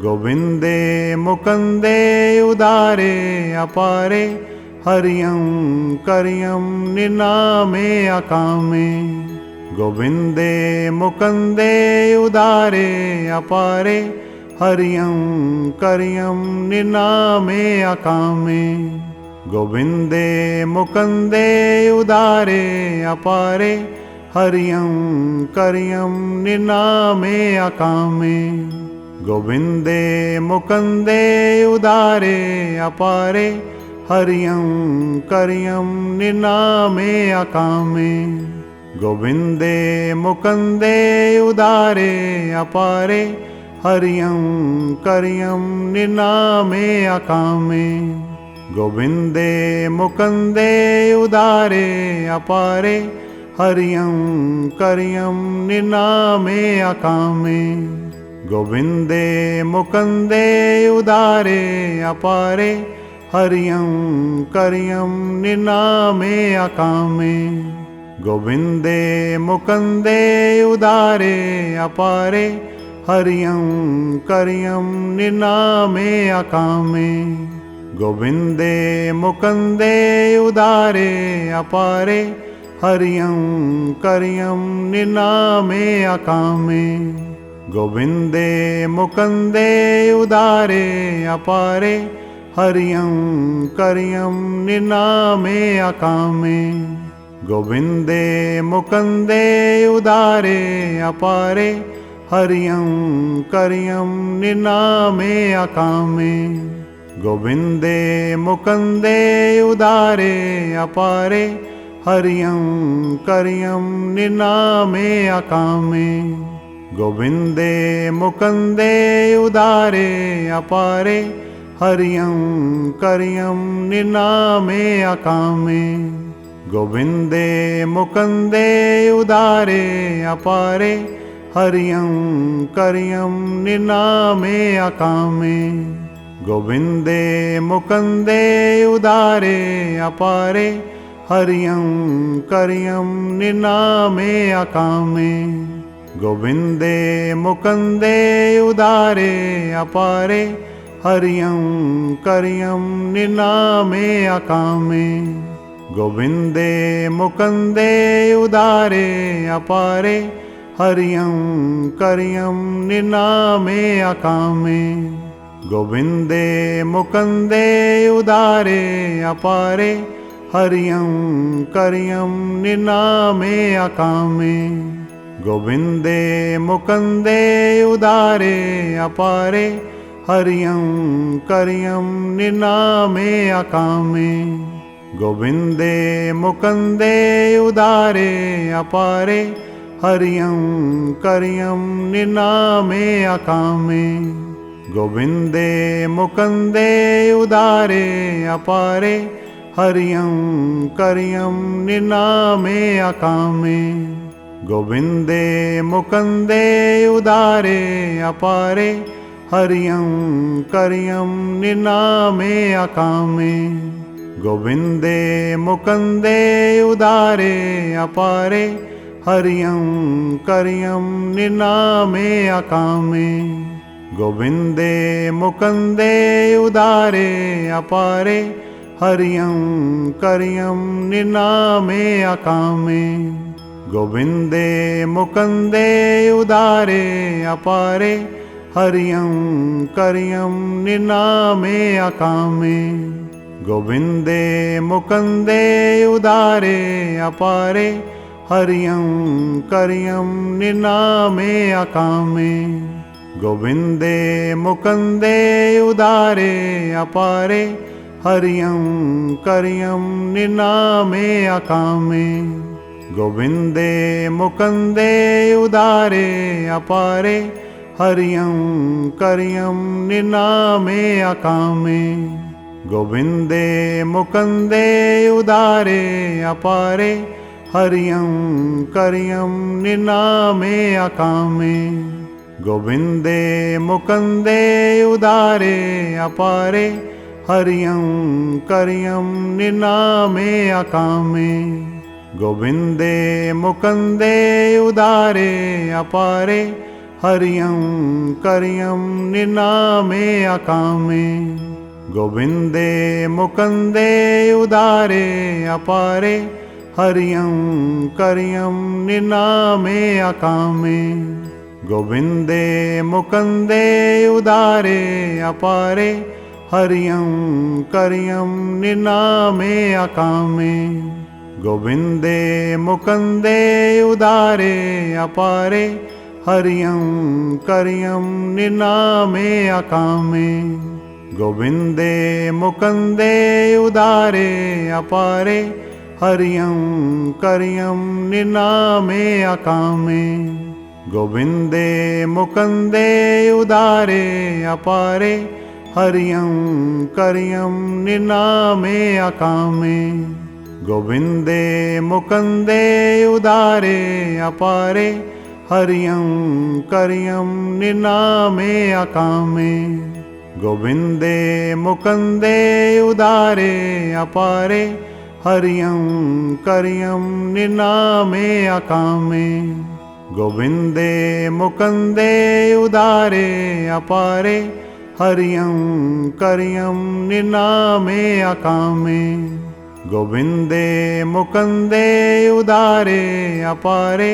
गोविन्दे मुकुन्दे उदारे अपारे हरियं करियं निनामे अकामे। गोविन्दे मुकुन्दे उदारे अपारे हरियं करियं निनामे अकामे। गोविन्दे मुकुन्दे उदारे अपारे हरियं करियं निनामे अकामे। गोविन्दे मुकुन्दे उदारे अपारे हरियं करियं निनामे अकामे। गोविन्दे मुकुन्दे उदारे अपारे हरियं करियं निनामे अकामे। गोविन्दे मुकुन्दे उदारे अपारे हरियं करियं निनामे अकामे। गोविन्दे मुकुन्दे उदारे अपारे हरियं करियं निनामे अकामे। गोविन्दे मुकुन्दे उदारे अपारे हरियं करियं निनामे अकामे। गोविन्दे मुकुन्दे उदारे अपारे हरियं करियं निनामे अकामे। गोविन्दे मुकुन्दे उदारे अपारे हरियं करियं निनामे अकामे। गोविन्दे मुकुन्दे उदारे अपारे हरियं करियं निनामे अकामे। गोविन्दे मुकुन्दे उदारे अपारे हरियं करियं निनामे अकामे। गोविन्दे मुकुन्दे उदारे अपारे हरियं करियं निनामे अकामे। गोविन्दे मुकुन्दे उदारे अपारे हरियं करियं निनामे अकामे। गोविन्दे मुकुन्दे उदारे अपारे हरियं करियं निनामे अकामे। गोविन्दे मुकुन्दे उदारे अपारे हरियं करियं निनामे अकामे। गोविन्दे मुकुन्दे उदारे अपारे हरियं करियं निनामे अकामे। गोविन्दे मुकुन्दे उदारे अपारे हरियं करियं निनामे अकामे। गोविन्दे मुकुन्दे उदारे अपारे हरियं करियं निनामे अकामे। गोविन्दे मुकुन्दे उदारे अपारे हरियं करियं निनामे अकामे। गोविन्दे मुकुन्दे उदारे अपारे हरियं करियं निनामे अकामे। गोविन्दे मुकुन्दे उदारे अपारे हरियं करियं निनामे अकामे। गोविन्दे मुकुन्दे उदारे अपारे हरियं करियं निनामे अकामे। गोविन्दे मुकुन्दे उदारे अपारे हरियं करियं निनामे अकामे। गोविन्दे मुकुन्दे उदारे अपारे हरियं करियं निनामे अकामे। गोविन्दे मुकुन्दे उदारे अपारे हरियं करियं निनामे अकामे। गोविन्दे मुकुन्दे उदारे अपारे हरियं करियं निनामे अकामे। गोविन्दे मुकुन्दे उदारे अपारे हरियं करियं निनामे अकामे। गोविन्दे मुकुन्दे उदारे अपारे हरियं करियं निनामे अकामे। गोविन्दे मुकुन्दे उदारे अपारे हरियं करियं निनामे अकामे। गोविन्दे मुकुन्दे उदारे अपारे हरियं करियं निनामे अकामे। गोविंदे मुकुंदे उदारे अपारे हरियं करियं निनामे अकामे। गोविंदे मुकुंदे उदारे अपारे हरियं करियं निनामे अकामे। गोविंदे मुकुंदे उदारे अपारे हरियं करियं निनामे अकामे। गोविंदे मुकुंदे उदारे अपारे हरियं करियं निनामे अकामे। गोविंदे मुकुंदे उदारे अपारे हरियं करियं निनामे अकामे। गोविंदे मुकुंदे उदारे अपारे हरियं करियं निनामे अकामे। गोविंदे मुकुंदे उदारे अपारे हरियं करियं निनामे अकामे। गोविंदे मुकुंदे उदारे अपारे हरियं करियं निनामे अकामे। गोविंदे मुकुंदे उदारे अपारे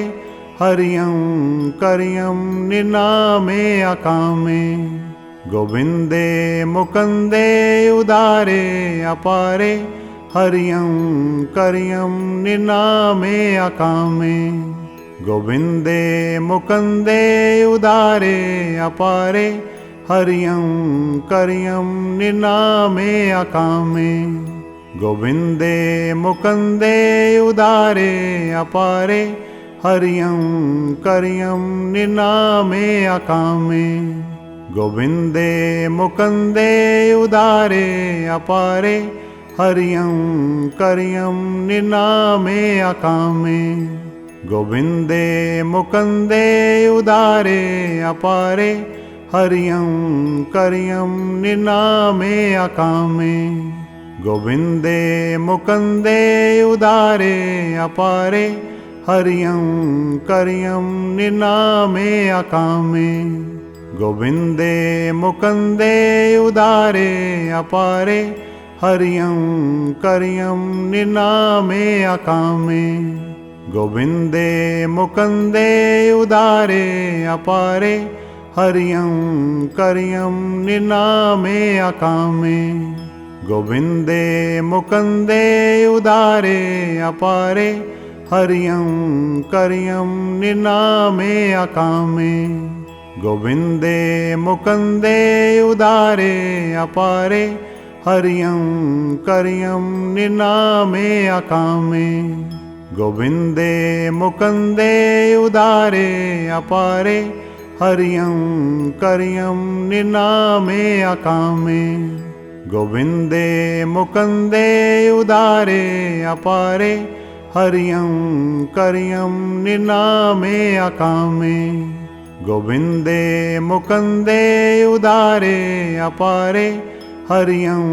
हरियं करियं निनामे अकामे। गोविंदे मुकुंदे उदारे अपारे हरियं करियं निनामे अकामे। गोविंदे मुकुंदे उदारे अपारे हरियं करियं निनामे अकामे। गोविंदे मुकुंदे उदारे अपारे हरियं करियं निनामे अकामे। गोविंदे मुकुंदे उदारे अपारे हरियं करियं निनामे अकामे। गोविंदे मुकुंदे उदारे अपारे हरियं करियं निनामे अकामे। गोविंदे मुकुंदे उदारे अपारे हरियं करियं निनामे अकामे। गोविंदे मुकुंदे उदारे अपारे हरियं करियं निनामे अकामे। गोविंदे मुकुंदे उदारे अपारे हरियं करियं निनामे अकामे। गोविंदे मुकुंदे उदारे अपारे हरियं करियं निनामे अकामे। गोविंदे मुकुंदे उदारे अपारे हरियं करियं निनामे अकामे। गोविंदे मुकुंदे उदारे अपारे हरियं करियं निनामे अकामे। गोविंदे मुकुंदे उदारे अपारे हरियं करियं निनामे अकामे। गोविंदे मुकुंदे उदारे अपारे हरियं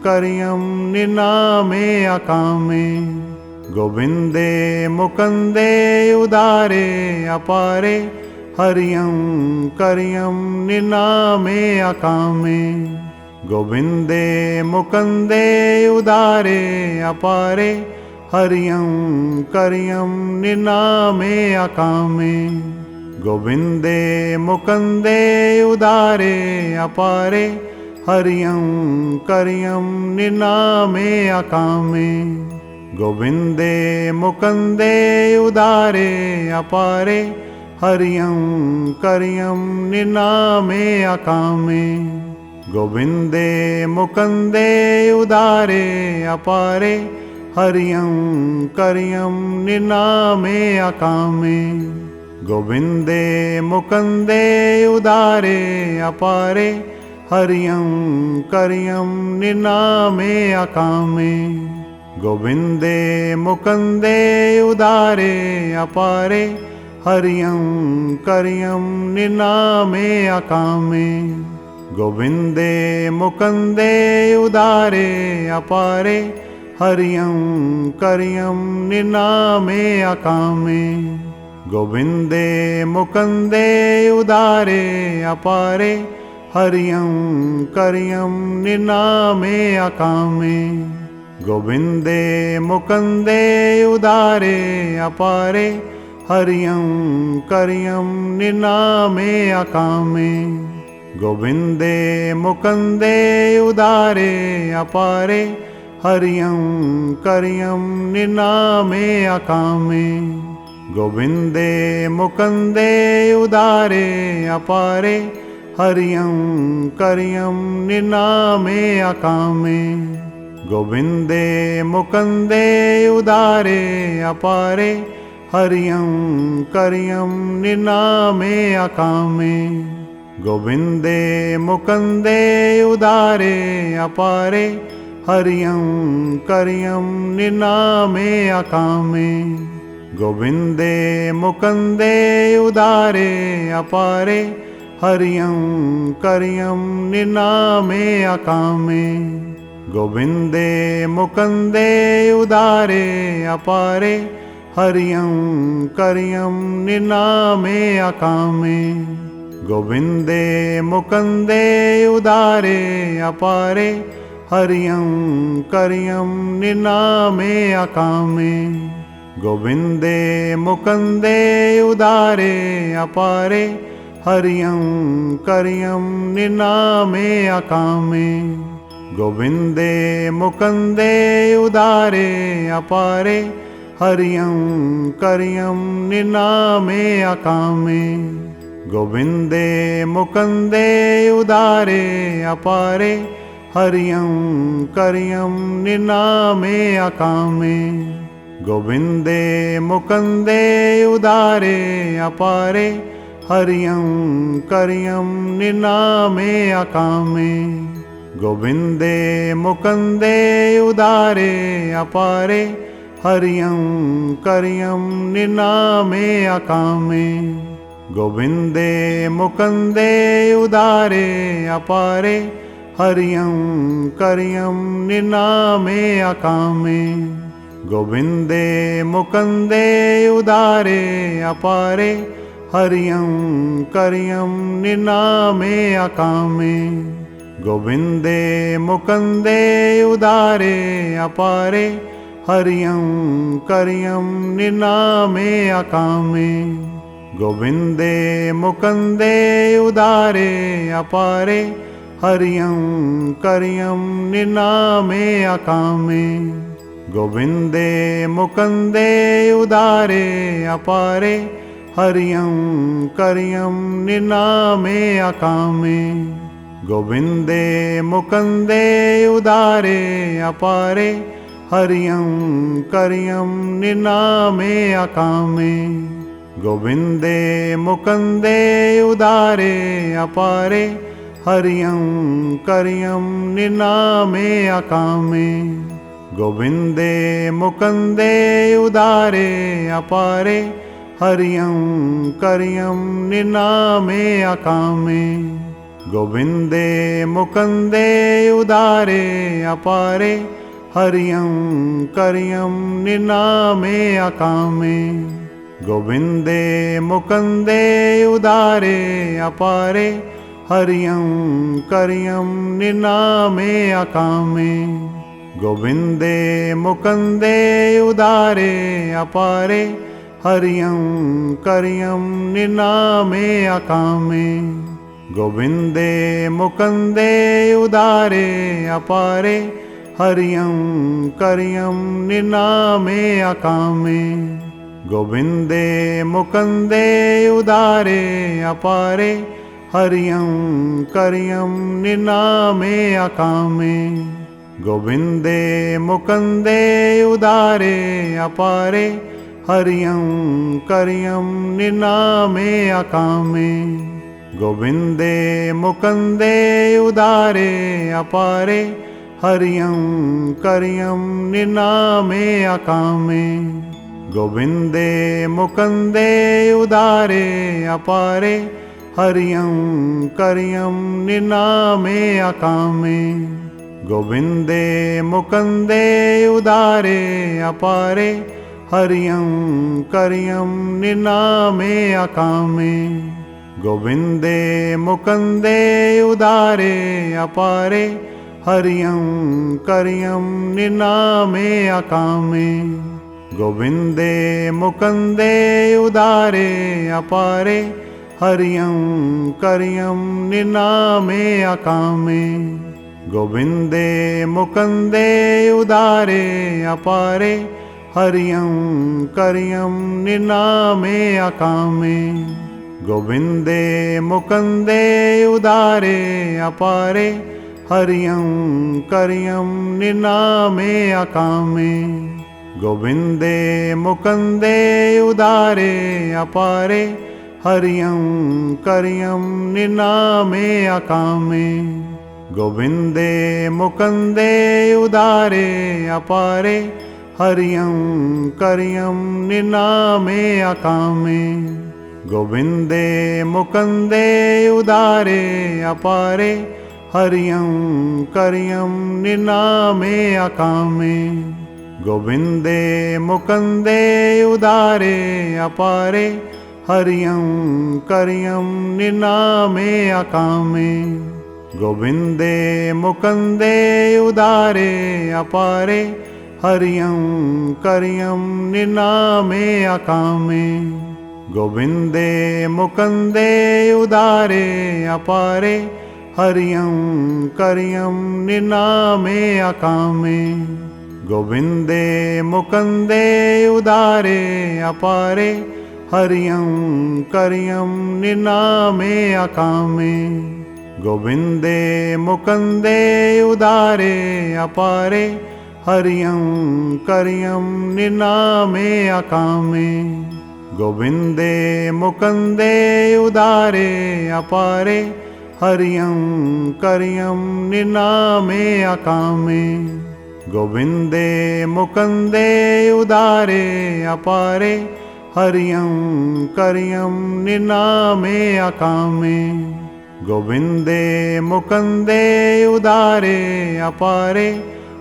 करियं निनामे अकामे। गोविंदे मुकुंदे उदारे अपारे हरियं करियं निनामे अकामे। गोविंदे मुकुंदे उदारे अपारे हरियं करियं निनामे अकामे। गोविंदे मुकुंदे उदारे अपारे हरियं करियं निनामे अकामे। गोविंदे मुकुंदे उदारे अपारे हरियं करियं निनामे अकामे। गोविंदे मुकुंदे उदारे अपारे हरियं करियं निनामे अकामे। गोविंदे मुकुंदे उदारे अपारे हरियं करियं निनामे अकामे। गोविंदे मुकुंदे उदारे अपारे हरियं करियं निनामे अकामे। गोविंदे मुकुंदे उदारे अपारे हरियं करियं निनामे अकामे। गोविन्दे मुकुन्दे उदारे अपारे हरियं करियं निनामे अकामे गोविन्दे मुकुन्दे उदारे अपारे हरियं करियं निनामे अकामे गोविन्दे मुकुन्दे उदारे अपारे हरियं करियं निनामे अकामे गोविन्दे मुकुन्दे उदारे अपारे हरियं करियं निनामे अकामे गोविन्दे मुकुन्दे उदारे अपारे हरियं करियं निनामे अकामे गोविन्दे मुकुन्दे उदारे अपारे हरियं करियं निनामे अकामे गोविन्दे मुकुन्दे उदारे अपारे हरियं करियं निनामे अकामे गोविन्दे मुकुन्दे उदारे अपारे हरियं करियं निनामे अकामे गोविन्दे मुकुन्दे उदारे अपारे हरियं करियं निनामे अकामे गोविन्दे मुकुन्दे उदारे अपारे हरियं करियं निनामे अकामे गोविन्दे मुकुन्दे उदारे अपारे हरियं करियं निनामे अकामे गोविन्दे मुकुन्दे उदारे अपारे हरियं करियं निनामे अकामे गोविन्दे मुकुन्दे उदारे अपारे हरियं करियं निनामे अकामे गोविन्दे मुकुन्दे उदारे अपारे हरियं करियं निनामे अकामे गोविन्दे मुकुन्दे उदारे अपारे हरियं करियं निनामे अकामे गोविन्दे मुकुन्दे उदारे अपारे हरियं करियं निनामे अकामे गोविन्दे मुकुन्दे उदारे अपारे हरियं करियं निनामे अकामे गोविन्दे मुकुन्दे उदारे अपारे हरियं करियं निनामे अकामे गोविन्दे मुकुन्दे उदारे अपारे हरियं करियं निनामे अकामे गोविन्दे मुकुन्दे उदारे अपारे हरियं करियं निनामे अकामे गोविन्दे मुकुन्दे उदारे अपारे हरियं करियं निनामे अकामे गोविन्दे मुकुन्दे उदारे अपारे हरियं करियं निनामे अकामे गोविन्दे मुकुन्दे उदारे अपारे हरियं करियं निनामे अकामे गोविन्दे मुकुन्दे उदारे अपारे हरियं करियं निनामे अकामे गोविन्दे मुकुन्दे उदारे अपारे हरियं करियं निनामे अकामे गोविन्दे मुकुन्दे उदारे अपारे हरियं करियं निनामे अकामे गोविन्दे मुकुन्दे उदारे अपारे हरियं करियं निनामे अकामे गोविन्दे मुकुन्दे उदारे अपारे हरियं करियं निनामे अकामे गोविन्दे मुकुन्दे उदारे अपारे हरियं करियं निनामे अकामे गोविन्दे मुकुन्दे उदारे अपारे हरियं करियं निनामे अकामे गोविन्दे मुकुन्दे उदारे अपारे हरियं करियं निनामे अकामे। गोविंदे मुकुंदे उदारे अपारे हरियं करियं निनामे अकामे। गोविंदे मुकुंदे उदारे अपारे हरियं करियं निनामे अकामे। गोविंदे मुकुंदे उदारे अपारे हरियं करियं निनामे अकामे। गोविंदे मुकुंदे उदारे अपारे हरियं करियं निनामे अकामे। गोविंदे मुकुंदे उदारे अपारे हरियं करियं निनामे अकामे। गोविंदे मुकुंदे उदारे अपारे हरियं करियं निनामे अकामे। गोविंदे मुकुंदे उदारे अपारे हरियं करियं निनामे अकामे। गोविंदे मुकुंदे उदारे अपारे हरियं करियं निनामे अकामे। गोविंदे मुकुंदे उदारे अपारे हरियं करियं निनामे अकामे। गोविंदे मुकुंदे उदारे अपारे हरियं करियं निनामे अकामे। गोविंदे मुकुंदे उदारे अपारे हरियं करियं निनामे अकामे। गोविंदे मुकुंदे उदारे अपारे हरियं करियं निनामे अकामे। गोविंदे मुकुंदे उदारे अपारे हरियं करियं निनामे अकामे। गोविंदे मुकुंदे उदारे अपारे हरियं करियं निनामे अकामे। गोविंदे मुकुंदे उदारे अपारे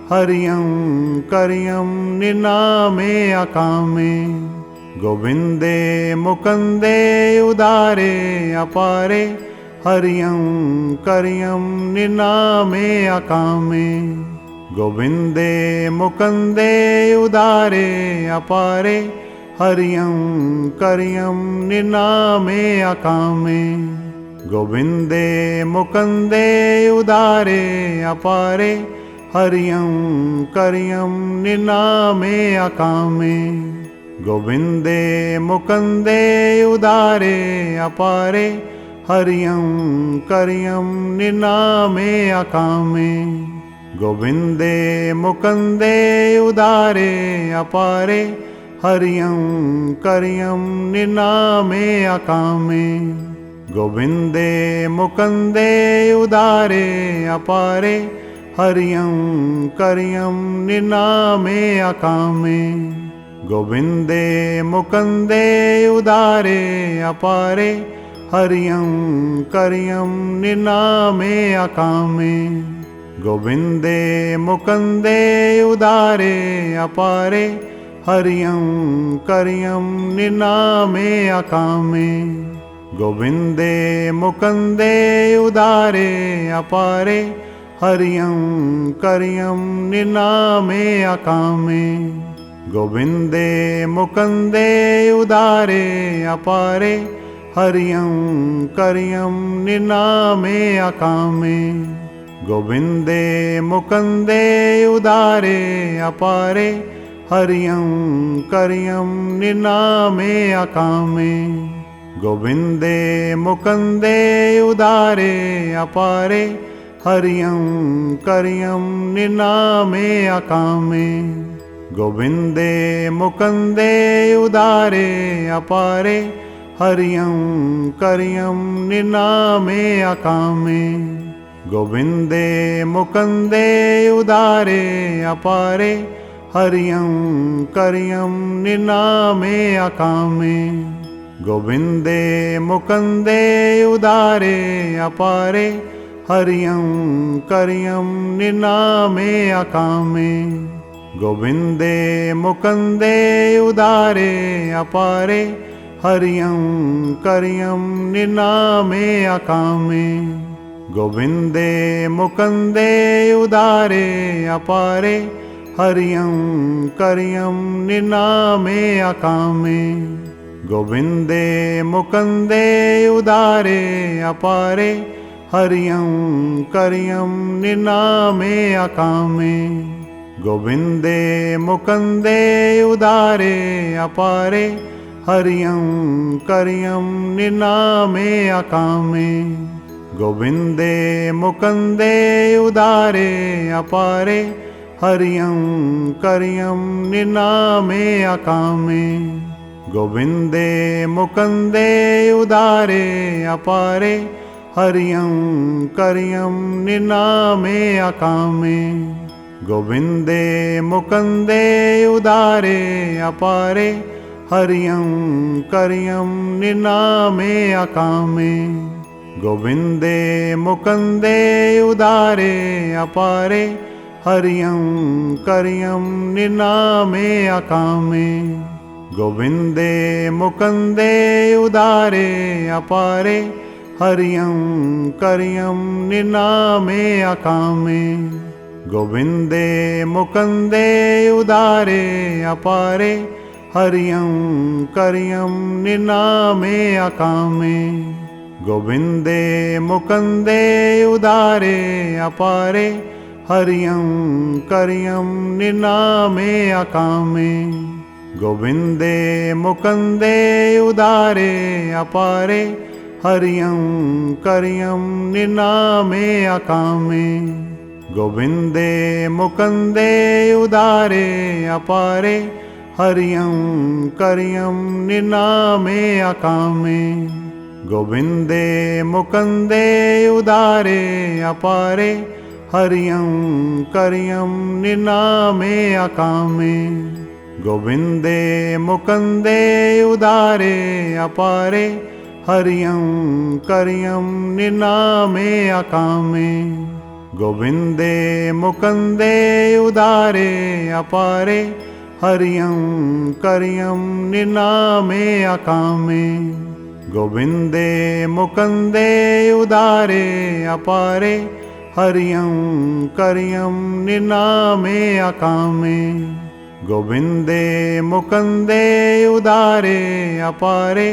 हरियं करियं निनामे अकामे। गोविंदे मुकुंदे उदारे अपारे हरियं करियं निनामे अकामे। गोविंदे मुकुंदे उदारे अपारे हरियं करियं निनामे अकामे। गोविंदे मुकुंदे उदारे अपारे हरियं करियं निनामे अकामे। गोविंदे मुकुंदे उदारे अपारे हरियं करियं निनामे अकामे। गोविंदे मुकुंदे उदारे अपारे हरियं करियं निनामे अकामे। गोविंदे मुकुंदे उदारे अपारे हरियं करियं निनामे अकामे। गोविंदे मुकुंदे उदारे अपारे हरियं करियं निनामे अकामे। गोविंदे मुकुंदे उदारे अपारे हरियं करियं निनामे अकामे। गोविंदे मुकुंदे उदारे अपारे हरियं करियं निनामे अकामे। गोविंदे मुकुंदे उदारे अपारे हरियं करियं निनामे अकामे। गोविंदे मुकुंदे उदारे अपारे हरियं करियं निनामे अकामे। गोविंदे मुकुंदे उदारे अपारे हरियं करियं निनामे अकामे। गोविंदे मुकुंदे उदारे अपारे हरियं करियं निनामे अकामे। गोविंदे मुकुंदे उदारे अपारे हरियं करियं निनामे अकामे। गोविंदे मुकुंदे उदारे अपारे हरियं करियं निनामे अकामे। गोविन्दे मुकुन्दे उदारे अपारे हरियं करियं निनामे अकामे गोविन्दे मुकुन्दे उदारे अपारे हरियं करियं निनामे अकामे गोविन्दे मुकुन्दे उदारे अपारे हरियं करियं निनामे अकामे गोविन्दे मुकुन्दे उदारे अपारे हरियं करियं निनामे अकामे गोविन्दे मुकुन्दे उदारे अपारे हरियं करियं निनामे अकामे गोविन्दे मुकुन्दे उदारे अपारे हरियं करियं निनामे अकामे गोविन्दे मुकुन्दे उदारे अपारे हरियं करियं निनामे अकामे गोविन्दे मुकुन्दे उदारे अपारे हरियं करियं निनामे अकामे गोविन्दे मुकुन्दे उदारे अपारे हरियं करियं निनामे अकामे गोविन्दे मुकुन्दे उदारे अपारे हरियं करियं निनामे अकामे गोविन्दे मुकुन्दे उदारे अपारे हरियं करियं निनामे अकामे गोविन्दे मुकुन्दे उदारे अपारे हरियं करियं निनामे अकामे गोविन्दे मुकुन्दे उदारे अपारे हरियं करियं निनामे अकामे गोविन्दे मुकुन्दे उदारे अपारे हरियं करियं निनामे अकामे गोविन्दे मुकुन्दे उदारे अपारे हरियं करियं निनामे अकामे गोविन्दे मुकुन्दे उदारे अपारे हरियं करियं निनामे अकामे गोविन्दे मुकुन्दे उदारे अपारे हरियं करियं निनामे अकामे गोविन्दे मुकुन्दे उदारे अपारे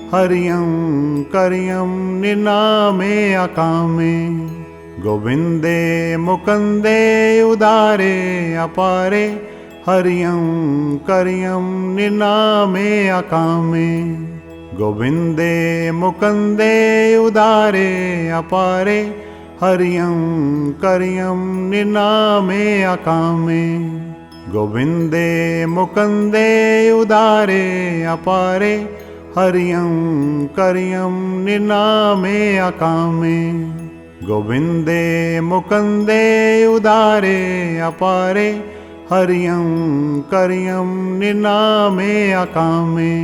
हरियं करियं निनामे अकामे गोविन्दे मुकुन्दे उदारे अपारे हरियं करियं निनामे अकामे गोविन्दे मुकुन्दे उदारे अपारे हरियं करियं निनामे अकामे गोविन्दे मुकुन्दे उदारे अपारे हरियं करियं निनामे अकामे गोविन्दे मुकुन्दे उदारे अपारे हरियं करियं निनामे अकामे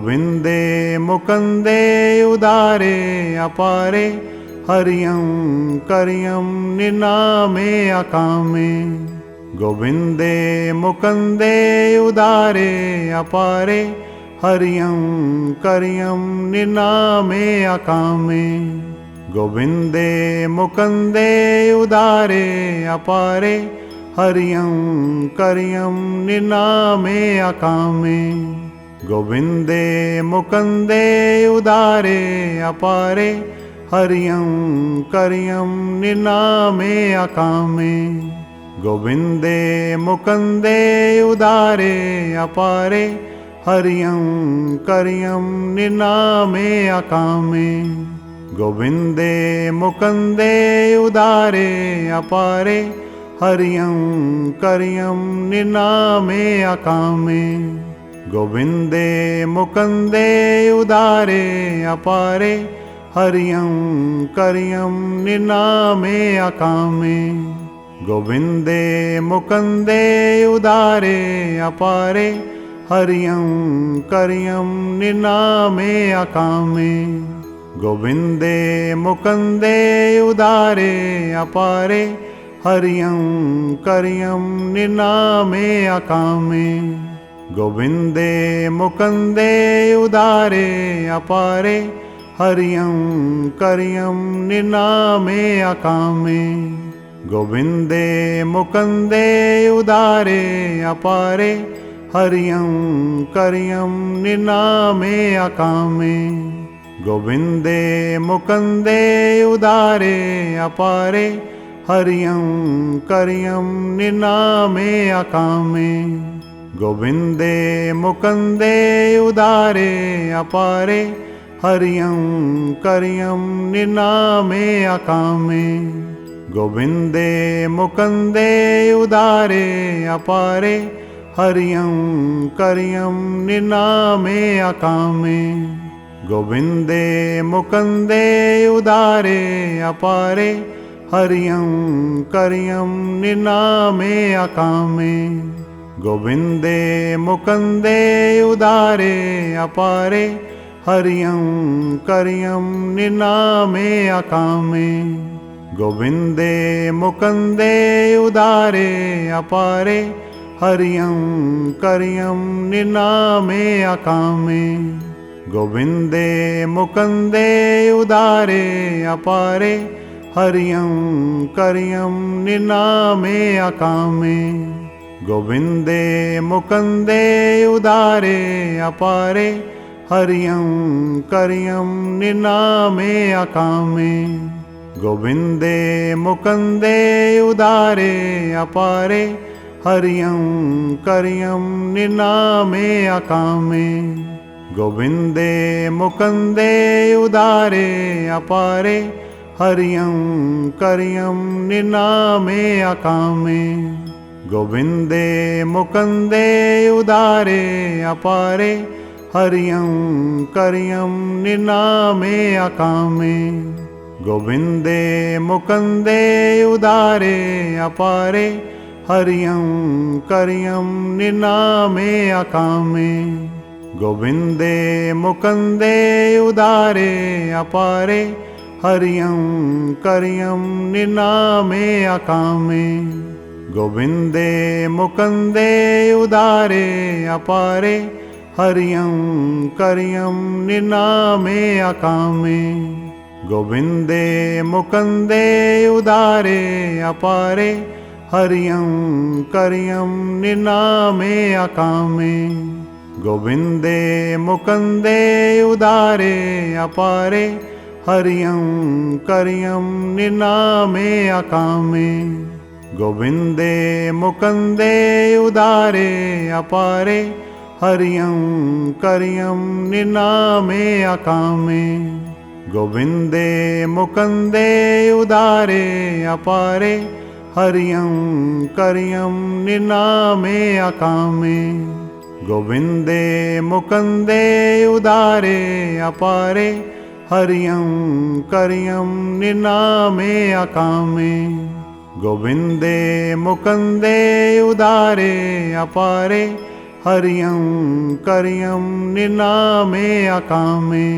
गोविन्दे मुकुन्दे उदारे अपारे हरियं करियं निनामे अकामे गोविन्दे मुकुन्दे उदारे अपारे हरियं करियं निनामे अकामे गोविन्दे मुकुन्दे उदारे अपारे हरियं करियं निनामे अकामे गोविन्दे मुकुन्दे उदारे अपारे हरियं करियं निनामे अकामे गोविन्दे मुकुन्दे उदारे अपारे हरियं करियं निनामे अकामे गोविन्दे मुकुन्दे उदारे अपारे हरियं करियं निनामे अकामे गोविन्दे मुकुन्दे उदारे अपारे हरियं करियं निनामे अकामे गोविन्दे मुकुन्दे उदारे अपारे हरियं करियं निनामे अकामे गोविन्दे मुकुन्दे उदारे अपारे हरियं करियं निनामे अकामे। गोविंदे मुकुंदे उदारे अपारे हरियं करियं निनामे अकामे। गोविंदे मुकुंदे उदारे अपारे हरियं करियं निनामे अकामे। गोविंदे मुकुंदे उदारे अपारे हरियं करियं निनामे अकामे। गोविंदे मुकुंदे उदारे अपारे हरियं करियं निनामे अकामे। गोविंदे मुकुंदे उदारे अपारे हरियं करियं निनामे अकामे। गोविंदे मुकुंदे उदारे अपारे हरियं करियं निनामे अकामे। गोविंदे मुकुंदे उदारे अपारे हरियं करियं निनामे अकामे। गोविंदे मुकुंदे उदारे अपारे हरियं करियं निनामे अकामे। गोविंदे मुकुंदे उदारे अपारे हरियं करियं निनामे अकामे। गोविंदे मुकुंदे उदारे अपारे हरियं करियं निनामे अकामे। गोविंदे मुकुंदे उदारे अपारे हरियं करियं निनामे अकामे। गोविंदे मुकुंदे उदारे अपारे हरियं करियं निनामे अकामे। गोविंदे मुकुंदे उदारे अपारे हरियं करियं निनामे अकामे। गोविंदे मुकुंदे उदारे अपारे हरियं करियं निनामे अकामे। गोविंदे मुकुंदे उदारे अपारे हरियं करियं निनामे अकामे। गोविंदे मुकुंदे उदारे अपारे हरियं करियं निनामे अकामे। गोविंदे मुकुंदे उदारे अपारे हरियं करियं निनामे अकामे। गोविंदे मुकुंदे उदारे अपारे हरियं करियं निनामे अकामे। गोविंदे मुकुंदे उदारे अपारे हरियं करियं निनामे अकामे। गोविंदे मुकुंदे उदारे अपारे हरियं करियं निनामे अकामे। गोविंदे मुकुंदे उदारे अपारे हरियं करियं निनामे अकामे। गोविंदे मुकुंदे उदारे अपारे हरियं करियं निनामे अकामे।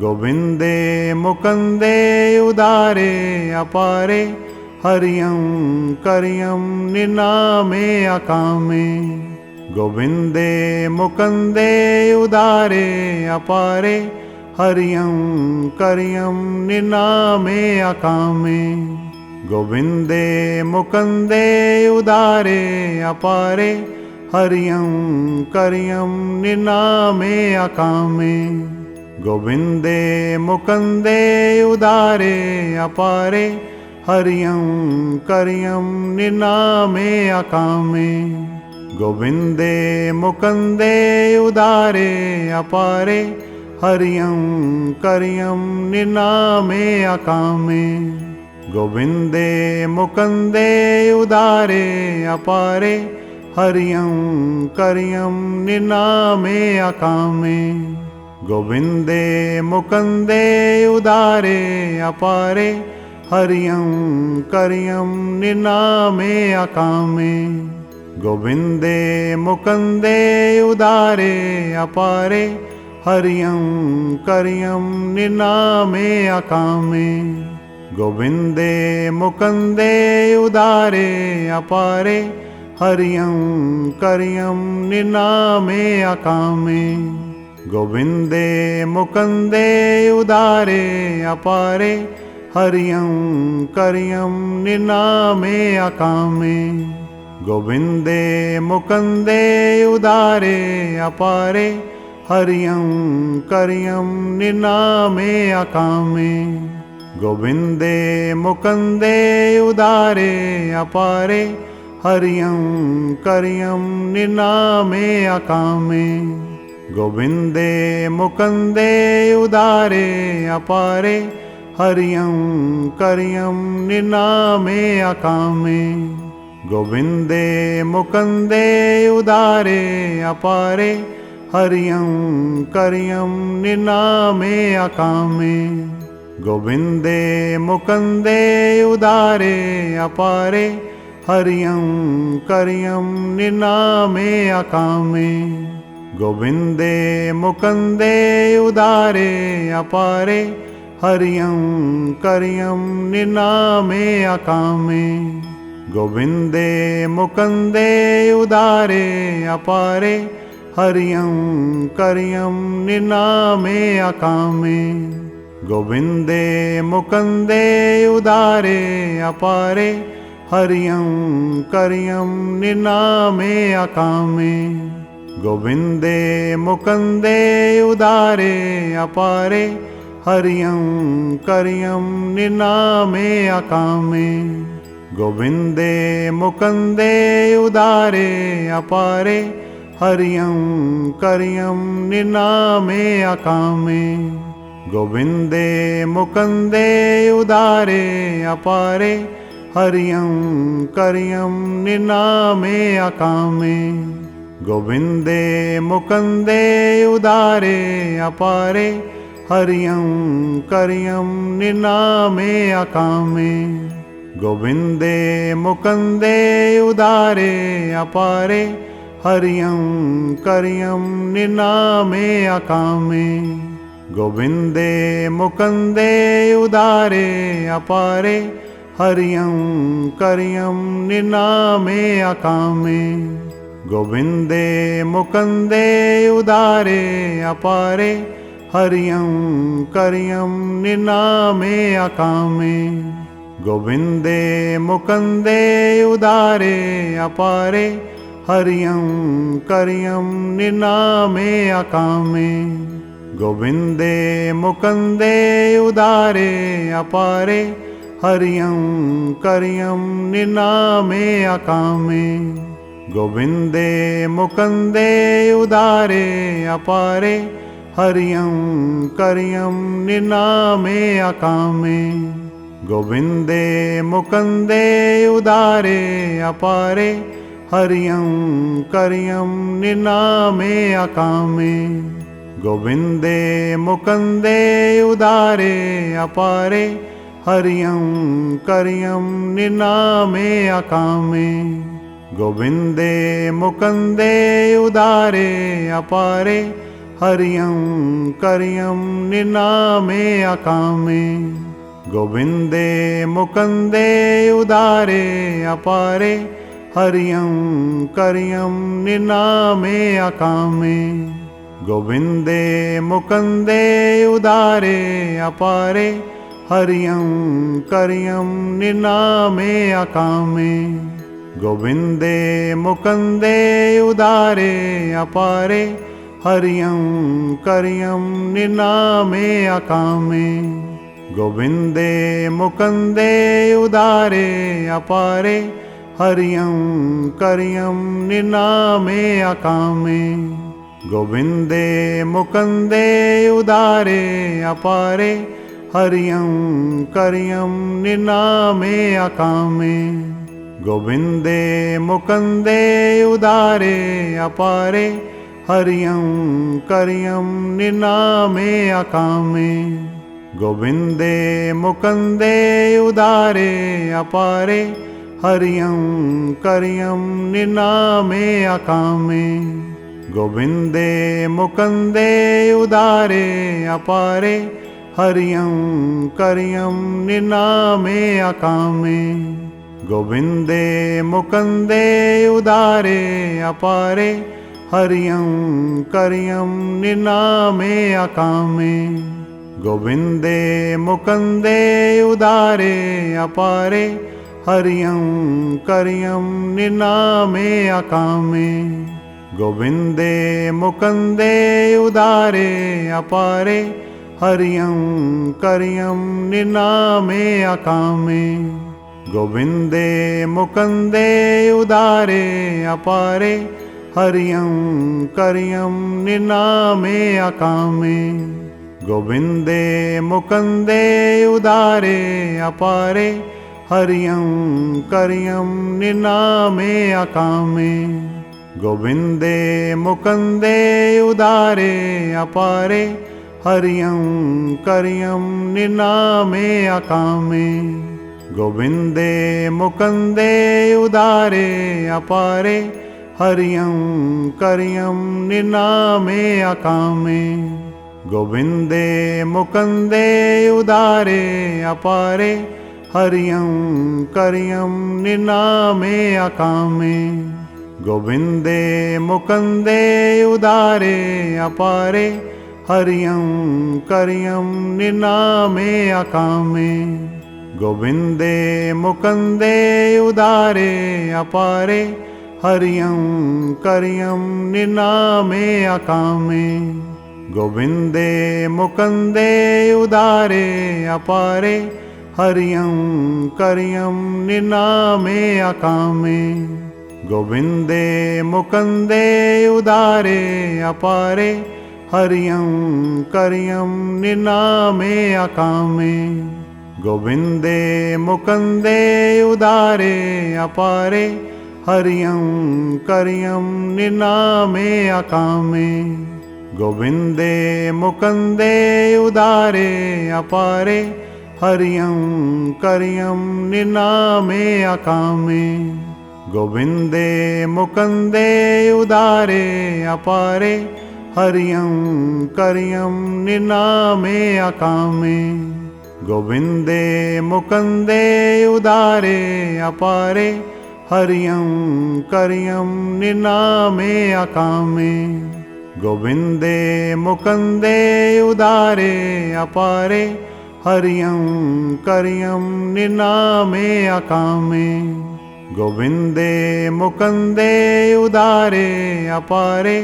गोविंदे मुकुंदे उदारे अपारे हरियं करियं निनामे अकामे। गोविंदे मुकुंदे उदारे अपारे हरियं करियं निनामे अकामे। गोविंदे मुकुंदे उदारे अपारे हरियं करियं निनामे अकामे। गोविंदे मुकुंदे उदारे अपारे हरियं करियं निनामे अकामे। गोविंदे मुकुंदे उदारे अपारे हरियं करियं निनामे अकामे। गोविंदे मुकुंदे उदारे अपारे हरियं करियं निनामे अकामे। गोविंदे मुकुंदे उदारे अपारे हरियं करियं निनामे अकामे। गोविंदे मुकुंदे उदारे अपारे हरियं करियं निनामे अकामे। गोविन्दे मुकुन्दे उदारे अपारे हरियं करियं निनामे अकामे गोविन्दे मुकुन्दे उदारे अपारे हरियं करियं निनामे अकामे गोविन्दे मुकुन्दे उदारे अपारे हरियं करियं निनामे अकामे गोविन्दे मुकुन्दे उदारे अपारे हरियं करियं निनामे अकामे गोविन्दे मुकुन्दे उदारे अपारे हरियं करियं निनामे अकामे गोविन्दे मुकुन्दे उदारे अपारे हरियं करियं निनामे अकामे गोविन्दे मुकुन्दे उदारे अपारे हरियं करियं निनामे अकामे गोविन्दे मुकुन्दे उदारे अपारे हरियं करियं निनामे अकामे गोविन्दे मुकुन्दे उदारे अपारे हरियं करियं निनामे अकामे गोविन्दे मुकुन्दे उदारे अपारे हरियं करियं निनामे अकामे गोविन्दे मुकुन्दे उदारे अपारे हरियं करियं निनामे अकामे गोविन्दे मुकुन्दे उदारे अपारे हरियं करियं निनामे अकामे गोविन्दे मुकुन्दे उदारे अपारे हरियं करियं निनामे अकामे गोविन्दे मुकुन्दे उदारे अपारे हरियं करियं निनामे अकामे गोविन्दे मुकुन्दे उदारे अपारे हरियं करियं निनामे अकामे गोविन्दे मुकुन्दे उदारे अपारे हरियं करियं निनामे अकामे गोविन्दे मुकुन्दे उदारे अपारे हरियं करियं निनामे अकामे गोविन्दे मुकुन्दे उदारे अपारे हरियं करियं निनामे अकामे गोविन्दे मुकुन्दे उदारे अपारे हरियं करियं निनामे अकामे गोविन्दे मुकुन्दे उदारे अपारे हरियं करियं निनामे अकामे गोविन्दे मुकुन्दे उदारे अपारे हरियं करियं निनामे अकामे गोविन्दे मुकुन्दे उदारे अपारे हरियं करियं निनामे अकामे गोविन्दे मुकुन्दे उदारे अपारे हरियं करियं निनामे अकामे गोविन्दे मुकुन्दे उदारे अपारे हरियं करियं निनामे अकामे गोविन्दे मुकुन्दे उदारे अपारे हरियं करियं निनामे अकामे गोविन्दे मुकुन्दे उदारे अपारे हरियं करियं निनामे अकामे गोविन्दे मुकुन्दे उदारे अपारे हरियं करियं निनामे अकामे गोविन्दे मुकुन्दे उदारे अपारे हरियं करियं निनामे अकामे गोविन्दे मुकुन्दे उदारे अपारे हरियं करियं निनामे अकामे गोविन्दे मुकुन्दे उदारे अपारे हरियं करियं निनामे अकामे गोविन्दे मुकुन्दे उदारे अपारे हरियं करियं निनामे अकामे। गोविंदे मुकुंदे उदारे अपारे हरियं करियं निनामे अकामे। गोविंदे मुकुंदे उदारे अपारे हरियं करियं निनामे अकामे। गोविंदे मुकुंदे उदारे अपारे हरियं करियं निनामे अकामे। गोविंदे मुकुंदे उदारे अपारे हरियं करियं निनामे अकामे। गोविंदे मुकुंदे उदारे अपारे हरियं करियं निनामे अकामे। गोविंदे मुकुंदे उदारे अपारे हरियं करियं निनामे अकामे। गोविंदे मुकुंदे उदारे अपारे हरियं करियं निनामे अकामे। गोविंदे मुकुंदे उदारे अपारे हरियं करियं निनामे अकामे। गोविंदे मुकुंदे उदारे अपारे हरियं करियं निनामे अकामे। गोविंदे मुकुंदे उदारे अपारे हरियं करियं निनामे अकामे। गोविंदे मुकुंदे उदारे अपारे हरियं करियं निनामे अकामे। गोविंदे मुकुंदे उदारे अपारे हरियं करियं निनामे अकामे। गोविंदे मुकुंदे उदारे अपारे हरियं करियं निनामे अकामे। गोविंदे मुकुंदे उदारे अपारे हरियं करियं निनामे अकामे। गोविंदे मुकुंदे उदारे अपारे हरियं करियं निनामे अकामे। गोविंदे मुकुंदे उदारे अपारे हरियं करियं निनामे अकामे। गोविंदे मुकुंदे उदारे अपारे हरियं करियं निनामे अकामे। गोविंदे मुकुंदे उदारे अपारे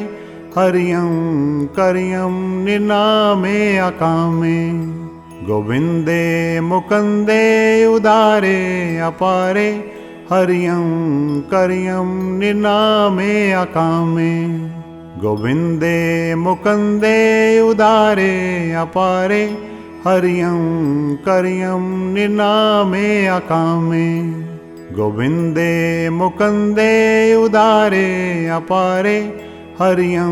हरियं करियं निनामे अकामे। गोविंदे मुकुंदे उदारे अपारे हरियं करियं निनामे अकामे। गोविंदे मुकुंदे उदारे अपारे हरियं करियं निनामे अकामे। गोविंदे मुकुंदे उदारे अपारे हरियं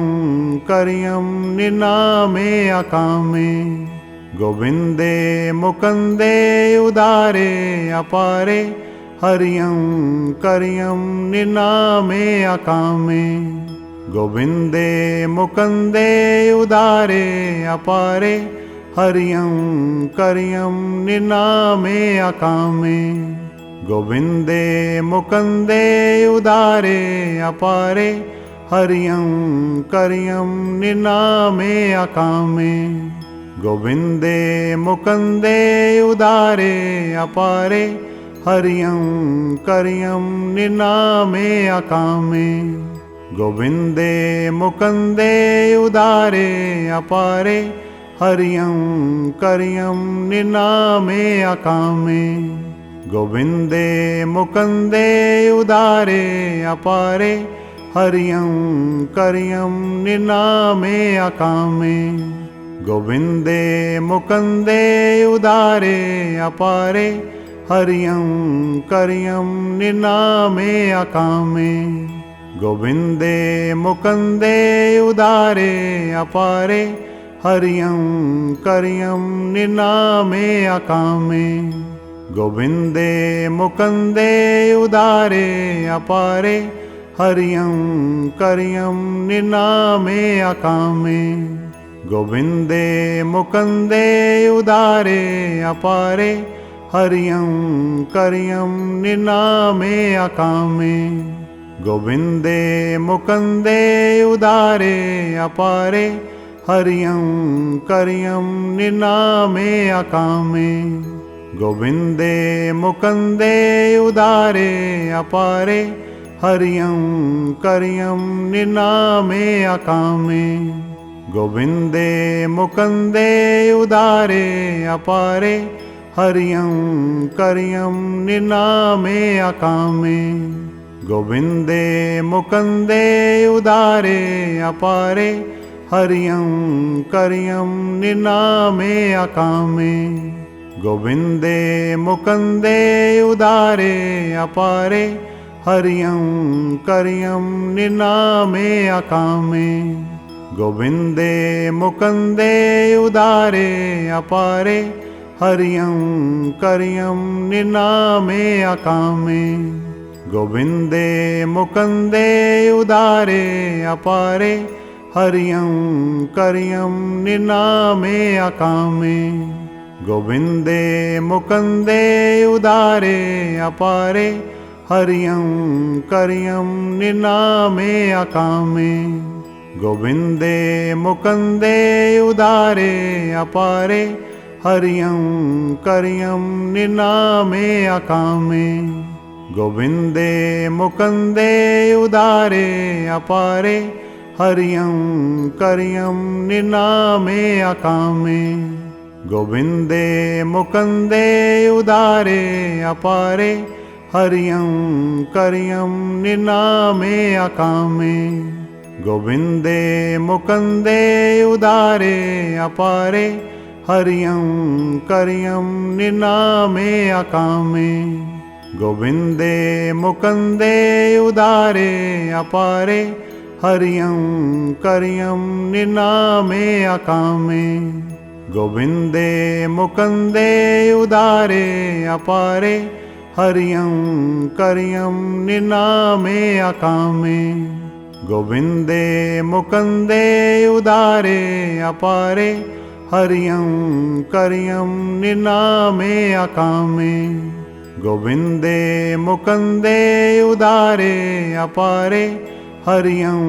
करियं निनामे अकामे। गोविंदे मुकुंदे उदारे अपारे हरियं करियं निनामे अकामे। गोविंदे मुकुंदे उदारे अपारे हरियं करियं निनामे अकामे। गोविंदे मुकुंदे उदारे अपारे हरियं करियं निनामे अकामे। गोविंदे मुकुंदे उदारे अपारे हरियं करियं निनामे अकामे। गोविंदे मुकुंदे उदारे अपारे हरियं करियं निनामे अकामे। गोविंदे मुकुंदे उदारे अपारे हरियं करियं निनामे अकामे। गोविंदे मुकुंदे उदारे अपारे हरियं करियं निनामे अकामे। गोविंदे मुकुंदे उदारे अपारे हरियं करियं निनामे अकामे। गोविंदे मुकुंदे उदारे अपारे हरियं करियं निनामे अकामे। गोविन्दे मुकुन्दे उदारे अपारे हरियं करियं निनामे अकामे गोविन्दे मुकुन्दे उदारे अपारे हरियं करियं निनामे अकामे गोविन्दे मुकुन्दे उदारे अपारे हरियं करियं निनामे अकामे गोविन्दे मुकुन्दे उदारे अपारे हरियं करियं निनामे अकामे गोविन्दे मुकुन्दे उदारे अपारे हरियं करियं निनामे अकामे गोविन्दे मुकुन्दे उदारे अपारे हरियं करियं निनामे अकामे गोविन्दे मुकुन्दे उदारे अपारे हरियं करियं निनामे अकामे गोविन्दे मुकुन्दे उदारे अपारे हरियं करियं निनामे अकामे गोविन्दे मुकुन्दे उदारे अपारे हरियं करियं निनामे अकामे गोविन्दे मुकुन्दे उदारे अपारे हरियं करियं निनामे अकामे गोविन्दे मुकुन्दे उदारे अपारे हरियं करियं निनामे अकामे गोविन्दे मुकुन्दे उदारे अपारे हरियं करियं निनामे अकामे गोविन्दे मुकुन्दे उदारे अपारे हरियं करियं निनामे अकामे गोविन्दे मुकुन्दे उदारे अपारे हरियं करियं निनामे अकामे गोविन्दे मुकुन्दे उदारे अपारे हरियं करियं निनामे अकामे गोविन्दे मुकुन्दे उदारे अपारे हरियं करियं निनामे अकामे गोविन्दे मुकुन्दे उदारे अपारे हरियं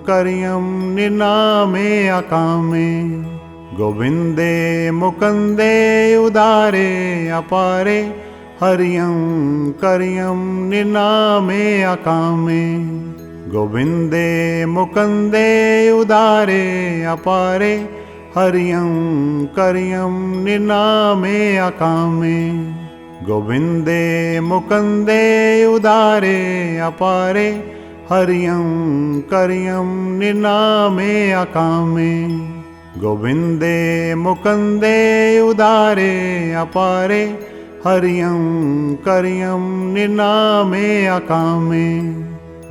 करियं निनामे अकामे गोविन्दे मुकुन्दे उदारे अपारे हरियं करियं निनामे अकामे गोविन्दे मुकुन्दे उदारे अपारे हरियं करियं निनामे अकामे गोविन्दे मुकुन्दे उदारे अपारे हरियं करियं निनामे अकामे गोविन्दे मुकुन्दे उदारे अपारे हरियं करियं निनामे अकामे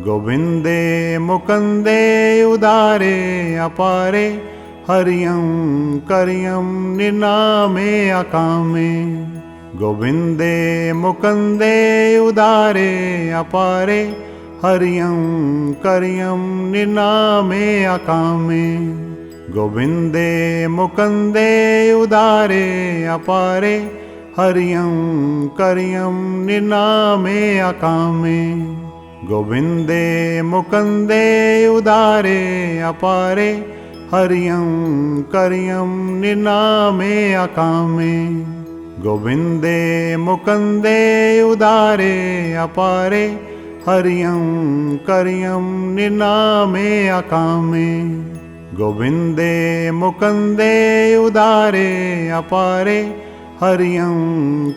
गोविन्दे मुकुन्दे उदारे अपारे हरियं करियं निनामे अकामे गोविन्दे मुकुन्दे उदारे अपारे हरियं करियं निनामे अकामे गोविन्दे मुकुन्दे उदारे अपारे हरियं करियं निनामे अकामे गोविन्दे मुकुन्दे उदारे अपारे हरियं करियं निनामे अकामे गोविन्दे मुकुन्दे उदारे अपारे हरियं करियं निनामे अकामे गोविन्दे मुकुन्दे उदारे अपारे हरियं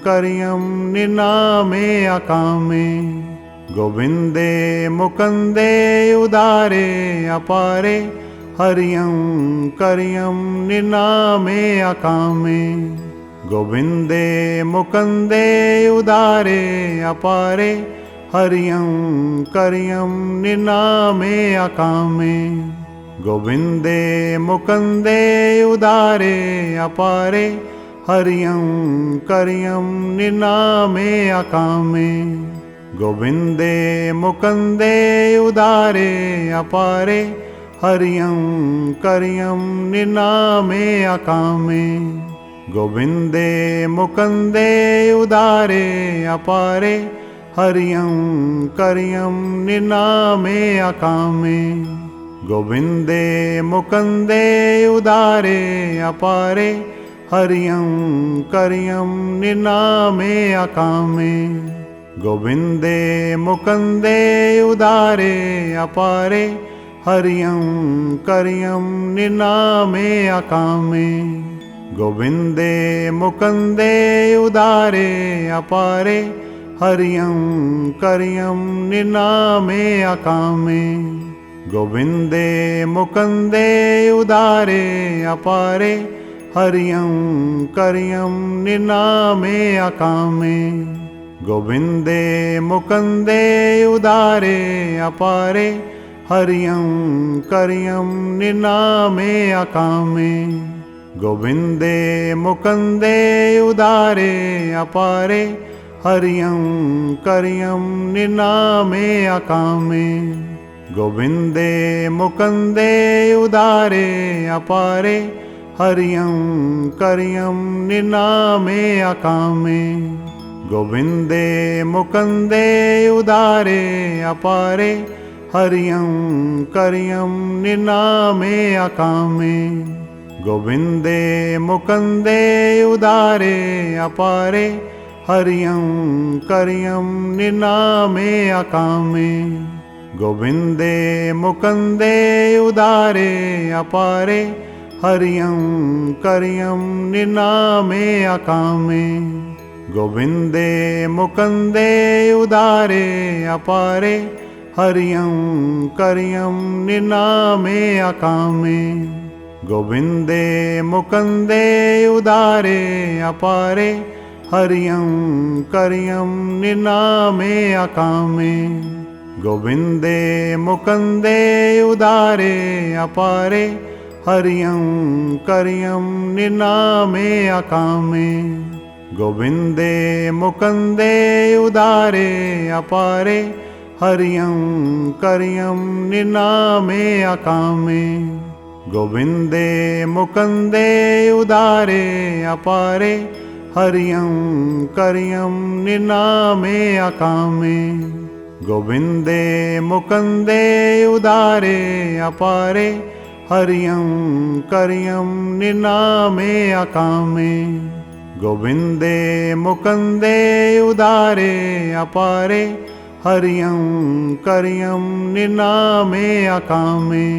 करियं निनामे अकामे गोविन्दे मुकुन्दे उदारे अपारे हरियं करियं निनामे अकामे गोविन्दे मुकुन्दे उदारे अपारे हरियं करियं निनामे अकामे गोविन्दे मुकुन्दे उदारे अपारे हरियं करियं निनामे अकामे गोविन्दे मुकुन्दे उदारे अपारे हरियं करियं निनामे अकामे। गोविंदे मुकुंदे उदारे अपारे हरियं करियं निनामे अकामे। गोविंदे मुकुंदे उदारे अपारे हरियं करियं निनामे अकामे। गोविंदे मुकुंदे उदारे अपारे हरियं करियं निनामे अकामे। गोविंदे मुकुंदे उदारे अपारे हरियं करियं निनामे अकामे। गोविंदे मुकुंदे उदारे अपारे हरियं करियं निनामे अकामे। गोविंदे मुकुंदे उदारे अपारे हरियं करियं निनामे अकामे। गोविंदे मुकुंदे उदारे अपारे हरियं करियं निनामे अकामे। गोविंदे मुकुंदे उदारे अपारे हरियं करियं निनामे अकामे। गोविंदे मुकुंदे उदारे अपारे हरियं करियं निनामे अकामे। गोविंदे मुकुंदे उदारे अपारे हरियं करियं निनामे अकामे। गोविंदे मुकुंदे उदारे अपारे हरियं करियं निनामे अकामे। गोविंदे मुकुंदे उदारे अपारे हरियं करियं निनामे अकामे। गोविंदे मुकुंदे उदारे अपारे हरियं करियं निनामे अकामे। गोविंदे मुकुंदे उदारे अपारे हरियं करियं निनामे अकामे। गोविंदे मुकुंदे उदारे अपारे हरियं करियं निनामे अकामे। गोविंदे मुकुंदे उदारे अपारे हरियं करियं निनामे अकामे। गोविंदे मुकुंदे उदारे अपारे हरियं करियं निनामे अकामे। गोविंदे मुकुंदे उदारे अपारे हरियं करियं निनामे अकामे।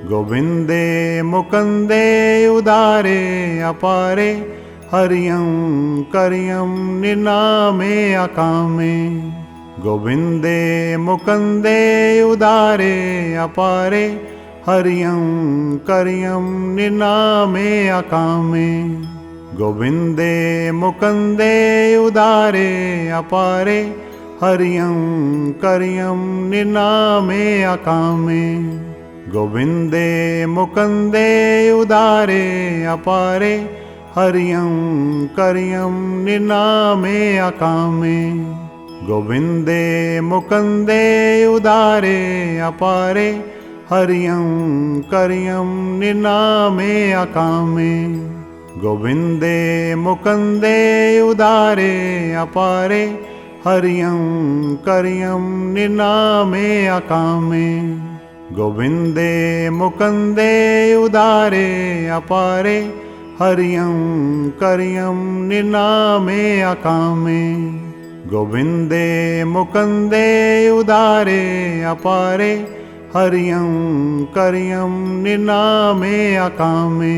गोविंदे मुकुंदे उदारे अपारे हरियं करियं निनामे अकामे। गोविंदे मुकुंदे उदारे अपारे हरियं करियं निनामे अकामे। गोविंदे मुकुंदे उदारे अपारे हरियं करियं निनामे अकामे। गोविंदे मुकुंदे उदारे अपारे हरियं करियं निनामे अकामे। गोविंदे मुकुंदे उदारे अपारे हरियं करियं निनामे अकामे। गोविंदे मुकुंदे उदारे अपारे हरियं करियं निनामे अकामे। गोविंदे मुकुंदे उदारे अपारे हरियं करियं निनामे अकामे। गोविंदे मुकुंदे उदारे अपारे हरियं करियं निनामे अकामे।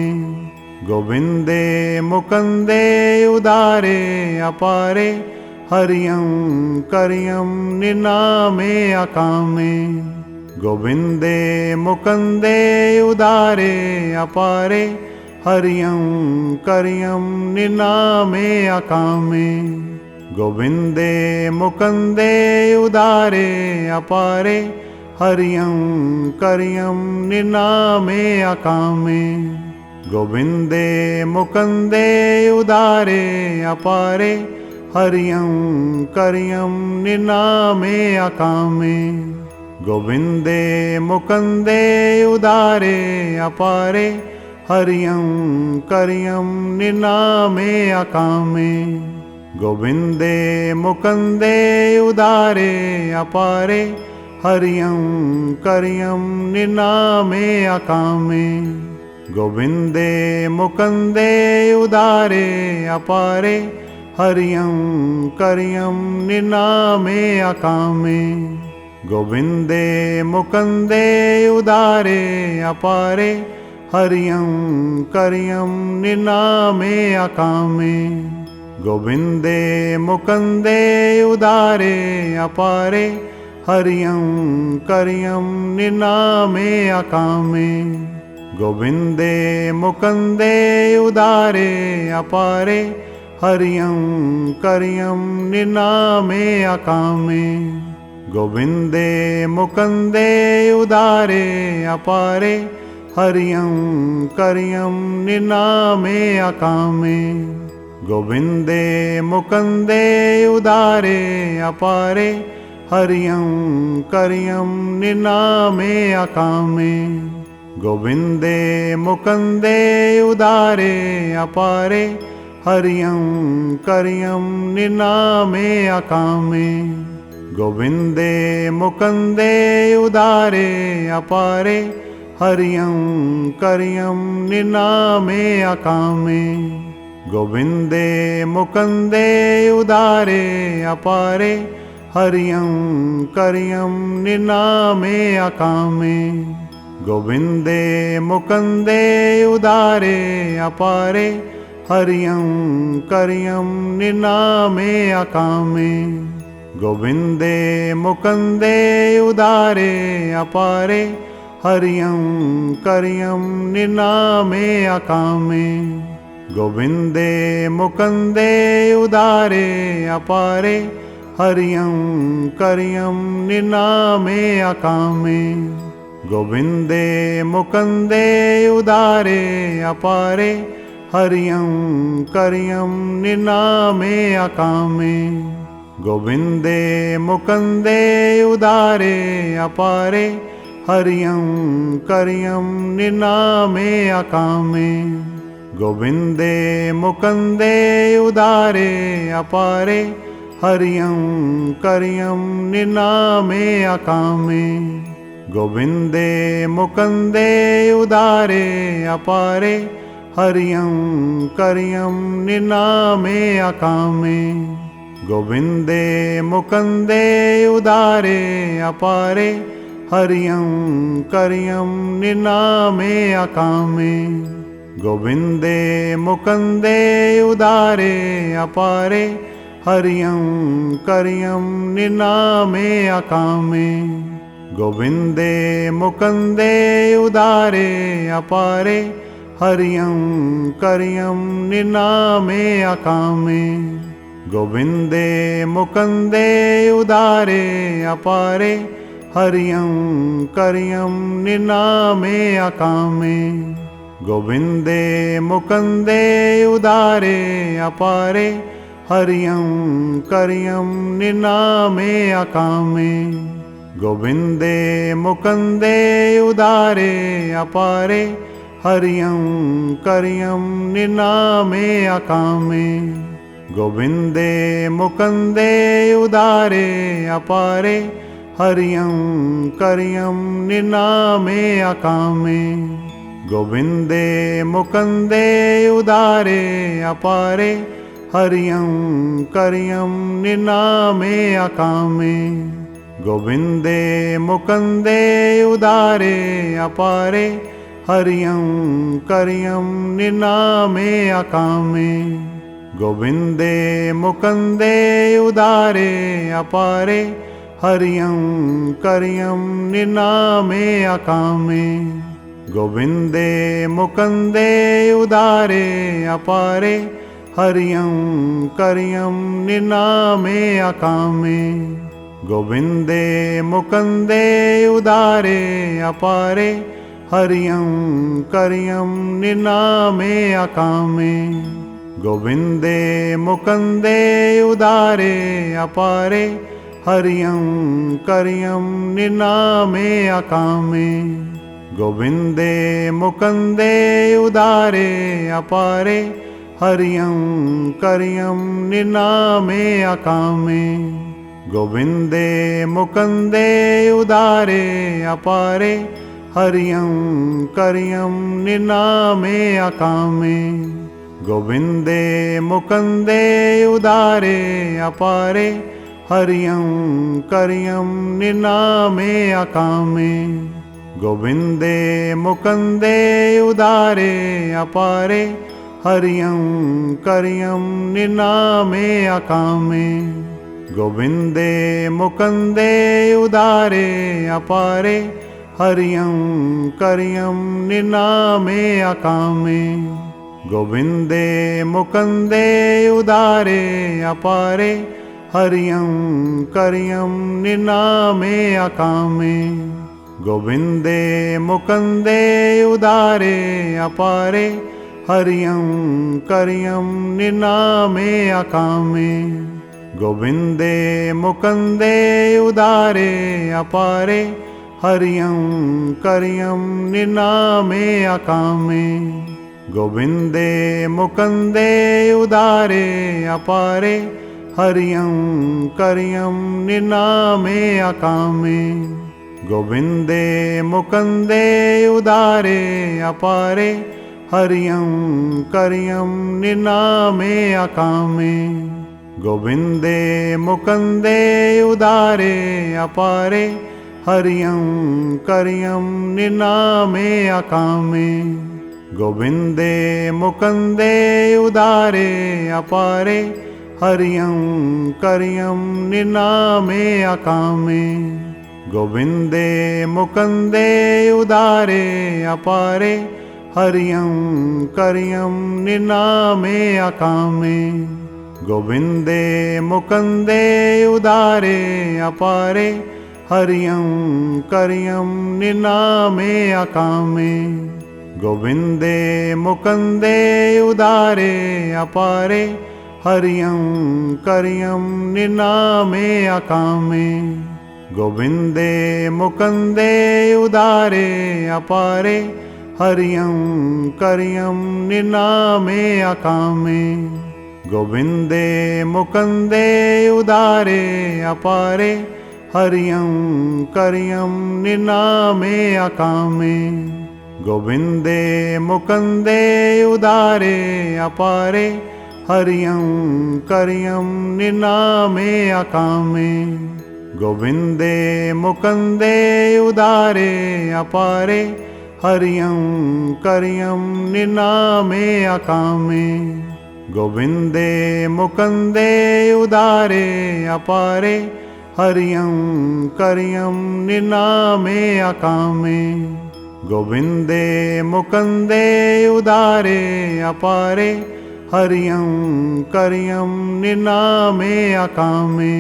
गोविंदे मुकुंदे उदारे अपारे हरियं करियं निनामे अकामे। गोविंदे मुकुंदे उदारे अपारे हरियं करियं निनामे अकामे। गोविंदे मुकुंदे उदारे अपारे हरियं करियं निनामे अकामे। गोविंदे मुकुंदे उदारे अपारे हरियं करियं निनामे अकामे। गोविन्दे मुकुन्दे उदारे अपारे हरियं करियं निनामे अकामे गोविन्दे मुकुन्दे उदारे अपारे हरियं करियं निनामे अकामे गोविन्दे मुकुन्दे उदारे अपारे हरियं करियं निनामे अकामे गोविन्दे मुकुन्दे उदारे अपारे हरियं करियं निनामे अकामे गोविन्दे मुकुन्दे उदारे अपारे हरियं करियं निनामे अकामे गोविन्दे मुकुन्दे उदारे अपारे हरियं करियं निनामे अकामे गोविन्दे मुकुन्दे उदारे अपारे हरियं करियं निनामे अकामे गोविन्दे मुकुन्दे उदारे अपारे हरियं करियं निनामे अकामे गोविन्दे मुकुन्दे उदारे अपारे हरियं करियं निनामे अकामे गोविन्दे मुकुन्दे उदारे अपारे हरियं करियं निनामे अकामे गोविन्दे मुकुन्दे उदारे अपारे हरियं करियं निनामे अकामे गोविन्दे मुकुन्दे उदारे अपारे हरियं करियं निनामे अकामे गोविन्दे मुकुन्दे उदारे अपारे हरियं करियं निनामे अकामे गोविन्दे मुकुन्दे उदारे अपारे हरियं करियं निनामे अकामे गोविन्दे मुकुन्दे उदारे अपारे हरियं करियं निनामे अकामे गोविन्दे मुकुन्दे उदारे अपारे हरियं करियं निनामे अकामे गोविन्दे मुकुन्दे उदारे अपारे हरियं करियं निनामे अकामे गोविन्दे मुकुन्दे उदारे अपारे हरियं करियं निनामे अकामे गोविन्दे मुकुन्दे उदारे अपारे हरियं करियं निनामे अकामे गोविन्दे मुकुन्दे उदारे अपारे हरियं करियं निनामे अकामे गोविन्दे मुकुन्दे उदारे अपारे हरियं करियं निनामे अकामे गोविन्दे मुकुन्दे उदारे अपारे हरियं करियं निनामे अकामे गोविन्दे मुकुन्दे उदारे अपारे हरियं करियं निनामे अकामे गोविन्दे मुकुन्दे उदारे अपारे हरियं करियं निनामे अकामे गोविन्दे मुकुन्दे उदारे अपारे हरियं करियं निनामे अकामे गोविन्दे मुकुन्दे उदारे अपारे हरियं करियं निनामे अकामे गोविन्दे मुकुन्दे उदारे अपारे हरियं करियं निनामे अकामे गोविन्दे मुकुन्दे उदारे अपारे हरियं करियं निनामे अकामे गोविन्दे मुकुन्दे उदारे अपारे हरियं करियं निनामे अकामे गोविन्दे मुकुन्दे उदारे अपारे हरियं करियं निनामे अकामे गोविन्दे मुकुन्दे उदारे अपारे हरियं करियं निनामे अकामे गोविंदे मुकुंदे उदारे अपारे हरियं करियं निनामे अकामे गोविंदे मुकुंदे उदारे अपारे हरियं करियं निनामे अकामे गोविंदे मुकुंदे उदारे अपारे हरियं करियं निनामे अकामे गोविंदे मुकुंदे उदारे अपारे हरियं करियं निनामे अकामे गोविंदे मुकुंदे उदारे अपारे हरियं करियं निनामे अकामे गोविंदे मुकुंदे उदारे अपारे हरियं करियं निनामे अकामे गोविंदे मुकुंदे उदारे अपारे हरियं करियं निनामे अकामे गोविंदे मुकुंदे उदारे अपारे हरियं करियं निनामे अकामे गोविंदे मुकुंदे उदारे अपारे हरियं करियं निनामे अकामे गोविंदे मुकुंदे उदारे अपारे हरियं करियं निनामे अकामे गोविंदे मुकुंदे उदारे अपारे हरियं करियं निनामे अकामे गोविंदे मुकुंदे उदारे अपारे हरियं करियं निनामे अकामे गोविंदे मुकुंदे उदारे अपारे हरियं करियं निनामे अकामे गोविंदे मुकुंदे उदारे अपारे हरियं करियं निनामे अकामे गोविंदे मुकुंदे उदारे अपारे हरियं करियं निनामे अकामे गोविंदे मुकुंदे उदारे अपारे हरियं करियं निनामे अकामे गोविंदे मुकुंदे उदारे अपारे हरियं करियं निनामे अकामे गोविंदे मुकुंदे उदारे अपारे हरियं करियं निनामे अकामे गोविंदे मुकुंदे उदारे अपारे हरियं करियं निनामे अकामे गोविंदे मुकुंदे उदारे अपारे हरियं करियं निनामे अकामे गोविंदे मुकुंदे उदारे अपारे हरियं करियं निनामे अकामे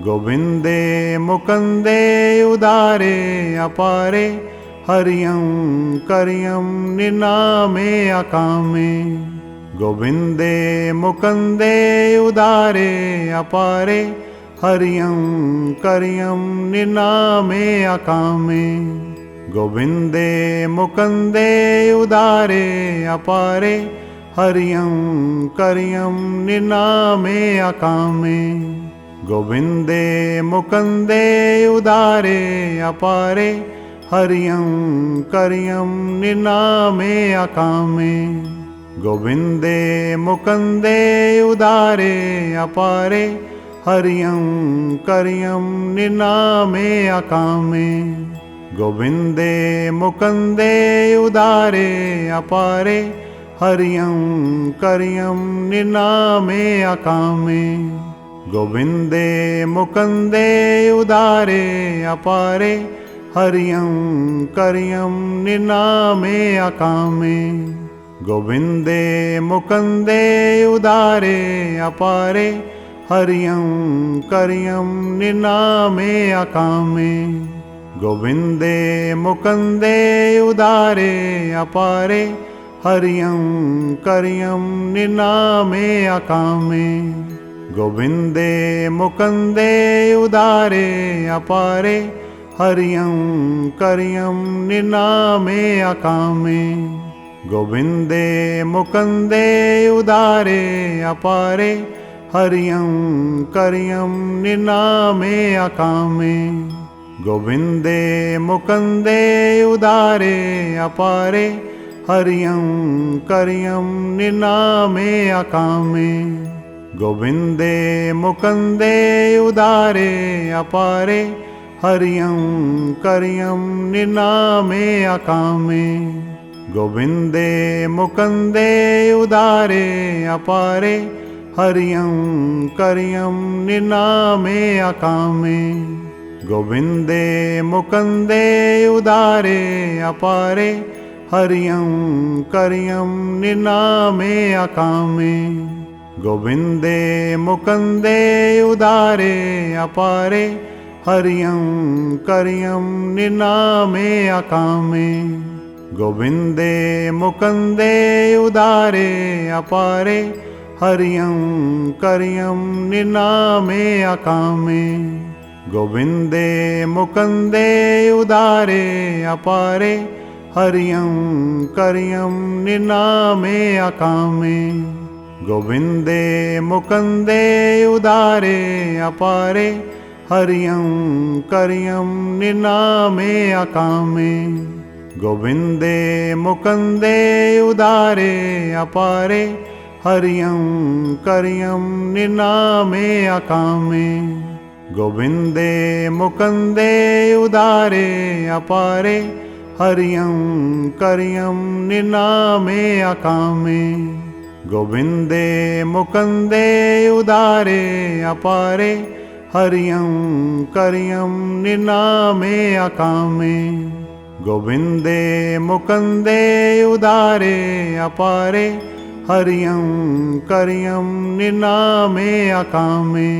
गोविंदे मुकुंदे उदारे अपारे हरियं करियं निनामे अकामे गोविंदे मुकुंदे उदारे अपारे हरियं करियं निनामे अकामे गोविंदे मुकुंदे उदारे अपारे हरियं करियं निनामे अकामे गोविंदे मुकुंदे उदारे अपारे हरियं करियं निनामे अकामे गोविंदे मुकुंदे उदारे अपारे हरियं करियं निनामे अकामे गोविंदे मुकुंदे उदारे अपारे हरियं करियं निनामे अकामे गोविंदे मुकुंदे उदारे अपारे हरियं करियं निनामे अकामे गोविंदे मुकुंदे उदारे अपारे हरियं करियं निनामे अकामे गोविंदे मुकुंदे उदारे अपारे हरियं करियं निनामे अकामे गोविन्दे मुकुन्दे उदारे अपारे हरियं करियं निनामे अकामे गोविन्दे मुकुन्दे उदारे अपारे हरियं करियं निनामे अकामे गोविन्दे मुकुन्दे उदारे अपारे हरियं करियं निनामे अकामे गोविन्दे मुकुन्दे उदारे अपारे हरियं करियं निनामे अकामे गोविन्दे मुकुन्दे उदारे अपारे हरियं करियं निनामे अकामे गोविन्दे मुकुन्दे उदारे अपारे हरियं करियं निनामे अकामे गोविन्दे मुकुन्दे उदारे अपारे हरियं करियं निनामे अकामे गोविन्दे मुकुन्दे उदारे अपारे हरियं करियं निनामे अकामे गोविन्दे मुकुन्दे उदारे अपारे हरियं करियं निनामे अकामे गोविन्दे मुकुन्दे उदारे अपारे हरियं करियं निनामे अकामे गोविन्दे मुकुन्दे उदारे अपारे हरियं करियं निनामे अकामे गोविन्दे मुकुन्दे उदारे अपारे हरियं करियं निनामे अकामे गोविन्दे मुकुन्दे उदारे अपारे हरियं करियं निनामे अकामे गोविन्दे मुकुन्दे उदारे अपारे हरियं करियं निनामे अकामे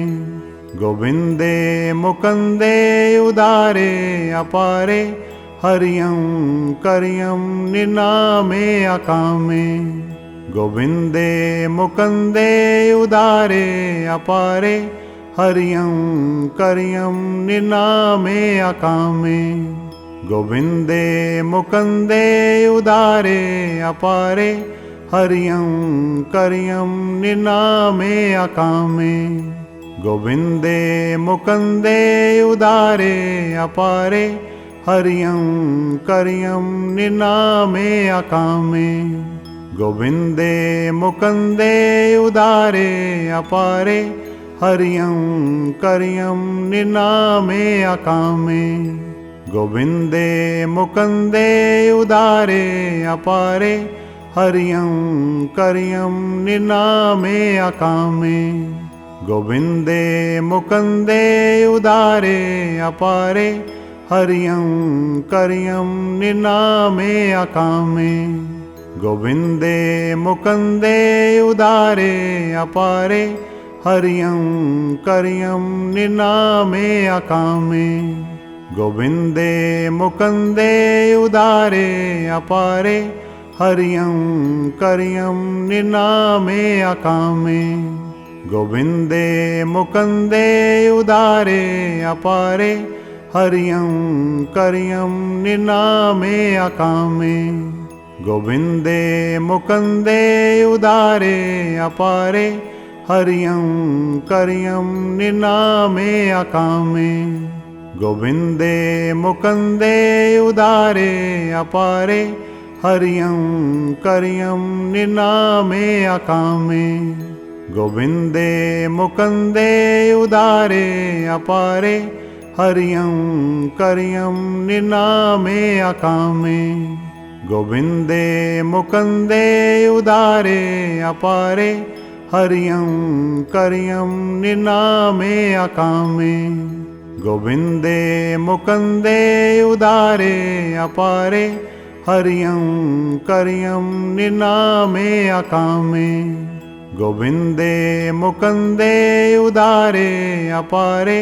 गोविन्दे मुकुन्दे उदारे अपारे हरियं करियं निनामे अकामे गोविन्दे मुकुन्दे उदारे अपारे हरियं करियं निनामे अकामे गोविन्दे मुकुन्दे उदारे अपारे हरियं करियं निनामे अकामे गोविन्दे मुकुन्दे उदारे अपारे हरियं करियं निनामे अकामे गोविन्दे मुकुन्दे उदारे अपारे हरियं करियं निनामे अकामे गोविन्दे मुकुन्दे उदारे अपारे हरियं करियं निनामे अकामे गोविन्दे मुकुन्दे उदारे अपारे हरियं करियं निनामे अकामे गोविन्दे मुकुन्दे उदारे अपारे हरियं करियं निनामे अकामे गोविन्दे मुकुन्दे उदारे अपारे हरियं करियं निनामे अकामे गोविन्दे मुकुन्दे उदारे अपारे हरियं करियं निनामे अकामे गोविन्दे मुकुन्दे उदारे अपारे हरियं करियं निनामे अकामे गोविन्दे मुकुन्दे उदारे अपारे हरियं करियं निनामे अकामे गोविन्दे मुकुन्दे उदारे अपारे हरियं करियं निनामे अकामे गोविन्दे मुकुन्दे उदारे अपारे हरियं करियं निनामे अकामे गोविन्दे मुकुन्दे उदारे अपारे हरियं करियं निनामे अकामे गोविन्दे मुकुन्दे उदारे अपारे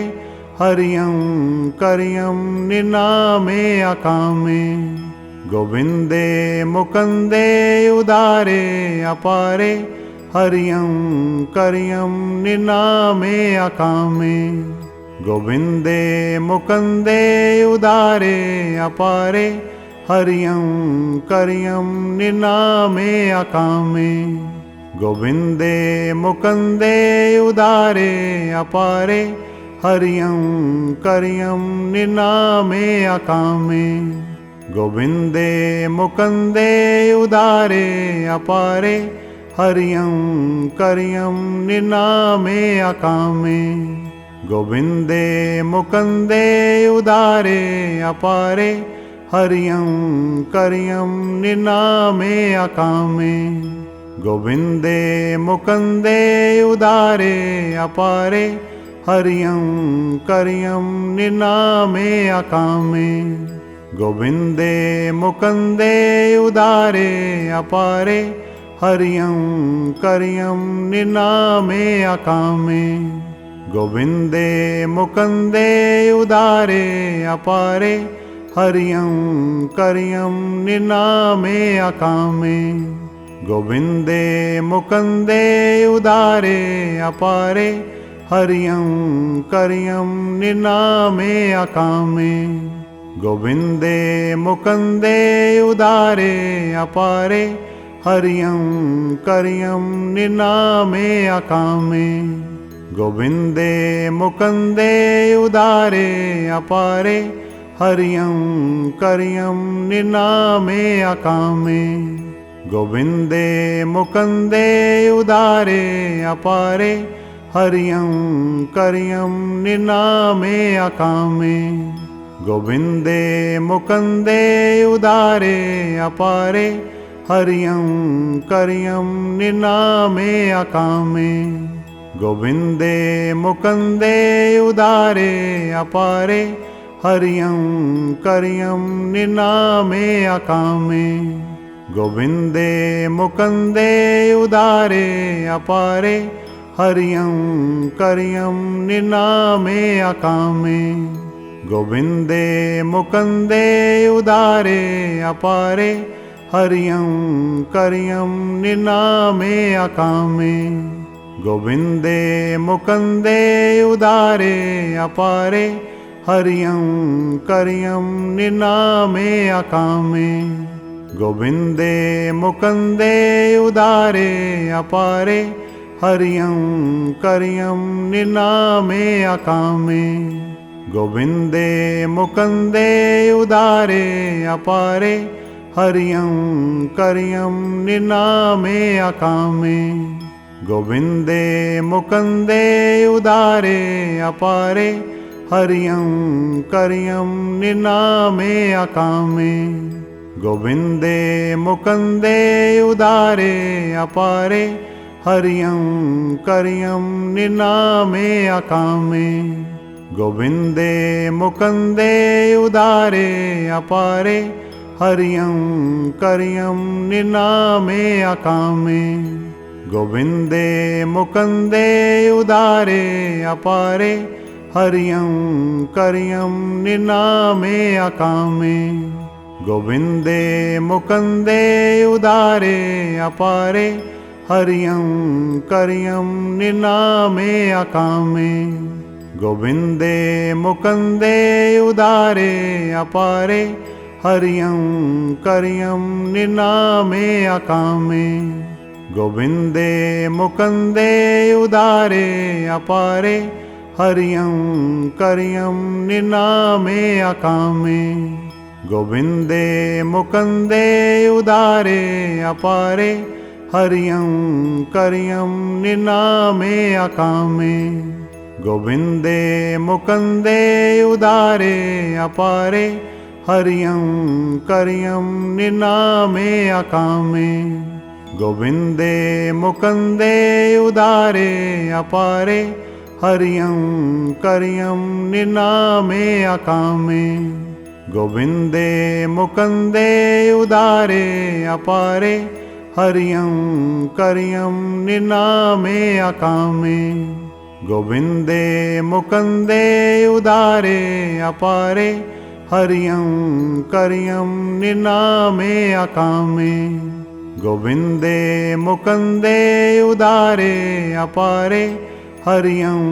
हरियं करियं निनामे अकामे गोविन्दे मुकुन्दे उदारे अपारे हरियं करियं निनामे अकामे। गोविंदे मुकुंदे उदारे अपारे हरियं करियं निनामे अकामे। गोविंदे मुकुंदे उदारे अपारे हरियं करियं निनामे अकामे। गोविंदे मुकुंदे उदारे अपारे हरियं करियं निनामे अकामे। गोविंदे मुकुंदे उदारे अपारे हरियं करियं निनामे अकामे। गोविंदे मुकुंदे उदारे अपारे हरियं करियं निनामे अकामे। गोविंदे मुकुंदे उदारे अपारे हरियं करियं निनामे अकामे। गोविंदे मुकुंदे उदारे अपारे हरियं करियं निनामे अकामे। गोविंदे मुकुंदे उदारे अपारे हरियं करियं निनामे अकामे। गोविंदे मुकुंदे उदारे अपारे हरियं करियं निनामे अकामे। गोविंदे मुकुंदे उदारे अपारे हरियं करियं निनामे अकामे। गोविंदे मुकुंदे उदारे अपारे हरियं करियं निनामे अकामे। गोविंदे मुकुंदे उदारे अपारे हरियं करियं निनामे अकामे। गोविंदे मुकुंदे उदारे अपारे हरियं करियं निनामे अकामे। गोविंदे मुकुंदे उदारे अपारे हरियं करियं निनामे अकामे। गोविंदे मुकुंदे उदारे अपारे हरियं करियं निनामे अकामे। गोविंदे मुकुंदे उदारे अपारे हरियं करियं निनामे अकामे। गोविंदे मुकुंदे उदारे अपारे हरियं करियं निनामे अकामे। गोविंदे मुकुंदे उदारे अपारे हरियं करियं निनामे अकामे। गोविंदे मुकुंदे उदारे अपारे हरियं करियं निनामे अकामे। गोविंदे मुकुंदे उदारे अपारे हरियं करियं निनामे अकामे। गोविंदे मुकुंदे उदारे अपारे हरियं करियं निनामे अकामे। गोविंदे मुकुंदे उदारे अपारे हरियं करियं निनामे अकामे। गोविंदे मुकुंदे उदारे अपारे हरियं करियं निनामे अकामे। गोविंदे मुकुंदे उदारे अपारे हरियं करियं निनामे अकामे। गोविंदे मुकुंदे उदारे अपारे हरियं करियं निनामे अकामे। गोविंदे मुकुंदे उदारे अपारे हरियं करियं निनामे अकामे। गोविंदे मुकुंदे उदारे अपारे हरियं करियं निनामे अकामे। गोविंदे मुकुंदे उदारे अपारे हरियं करियं निनामे अकामे। गोविंदे मुकुंदे उदारे अपारे हरियं करियं निनामे अकामे। गोविंदे मुकुंदे उदारे अपारे हरियं करियं निनामे अकामे। गोविन्दे मुकुन्दे उदारे अपारे हरियं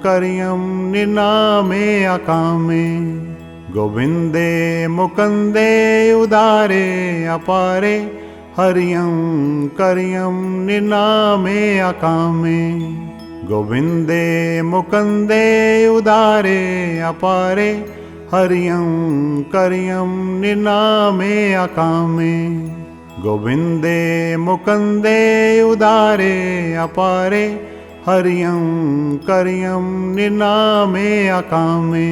करियं निनामे अकामे गोविन्दे मुकुन्दे उदारे अपारे हरियं करियं निनामे अकामे गोविन्दे मुकुन्दे उदारे अपारे हरियं करियं निनामे अकामे गोविन्दे मुकुन्दे उदारे अपारे हरियं करियं निनामे अकामे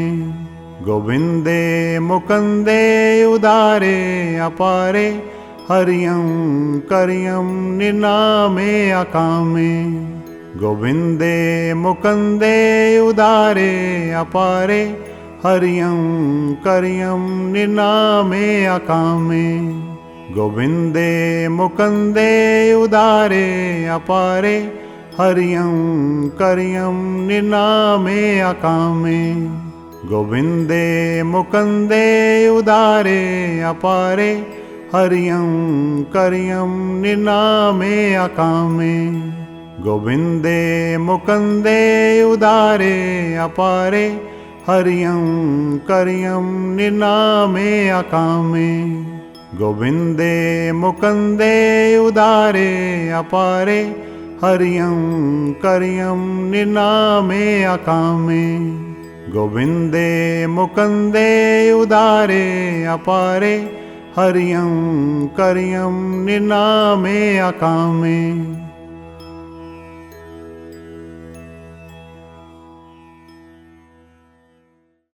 गोविन्दे मुकुन्दे उदारे अपारे हरियं करियं निनामे अकामे गोविन्दे मुकुन्दे उदारे अपारे हरियं करियं निनामे अकामे गोविन्दे मुकुन्दे उदारे अपारे हरियं करियं निनामे अकामे गोविन्दे मुकुन्दे उदारे अपारे हरियं करियं निनामे अकामे गोविन्दे मुकुन्दे उदारे अपारे हरियं करियं निनामे अकामे गोविन्दे मुकुन्दे उदारे अपारे हरियं करियं निनामे अकामे गोविन्दे मुकुन्दे उदारे अपारे हरियं करियं निनामे अकामे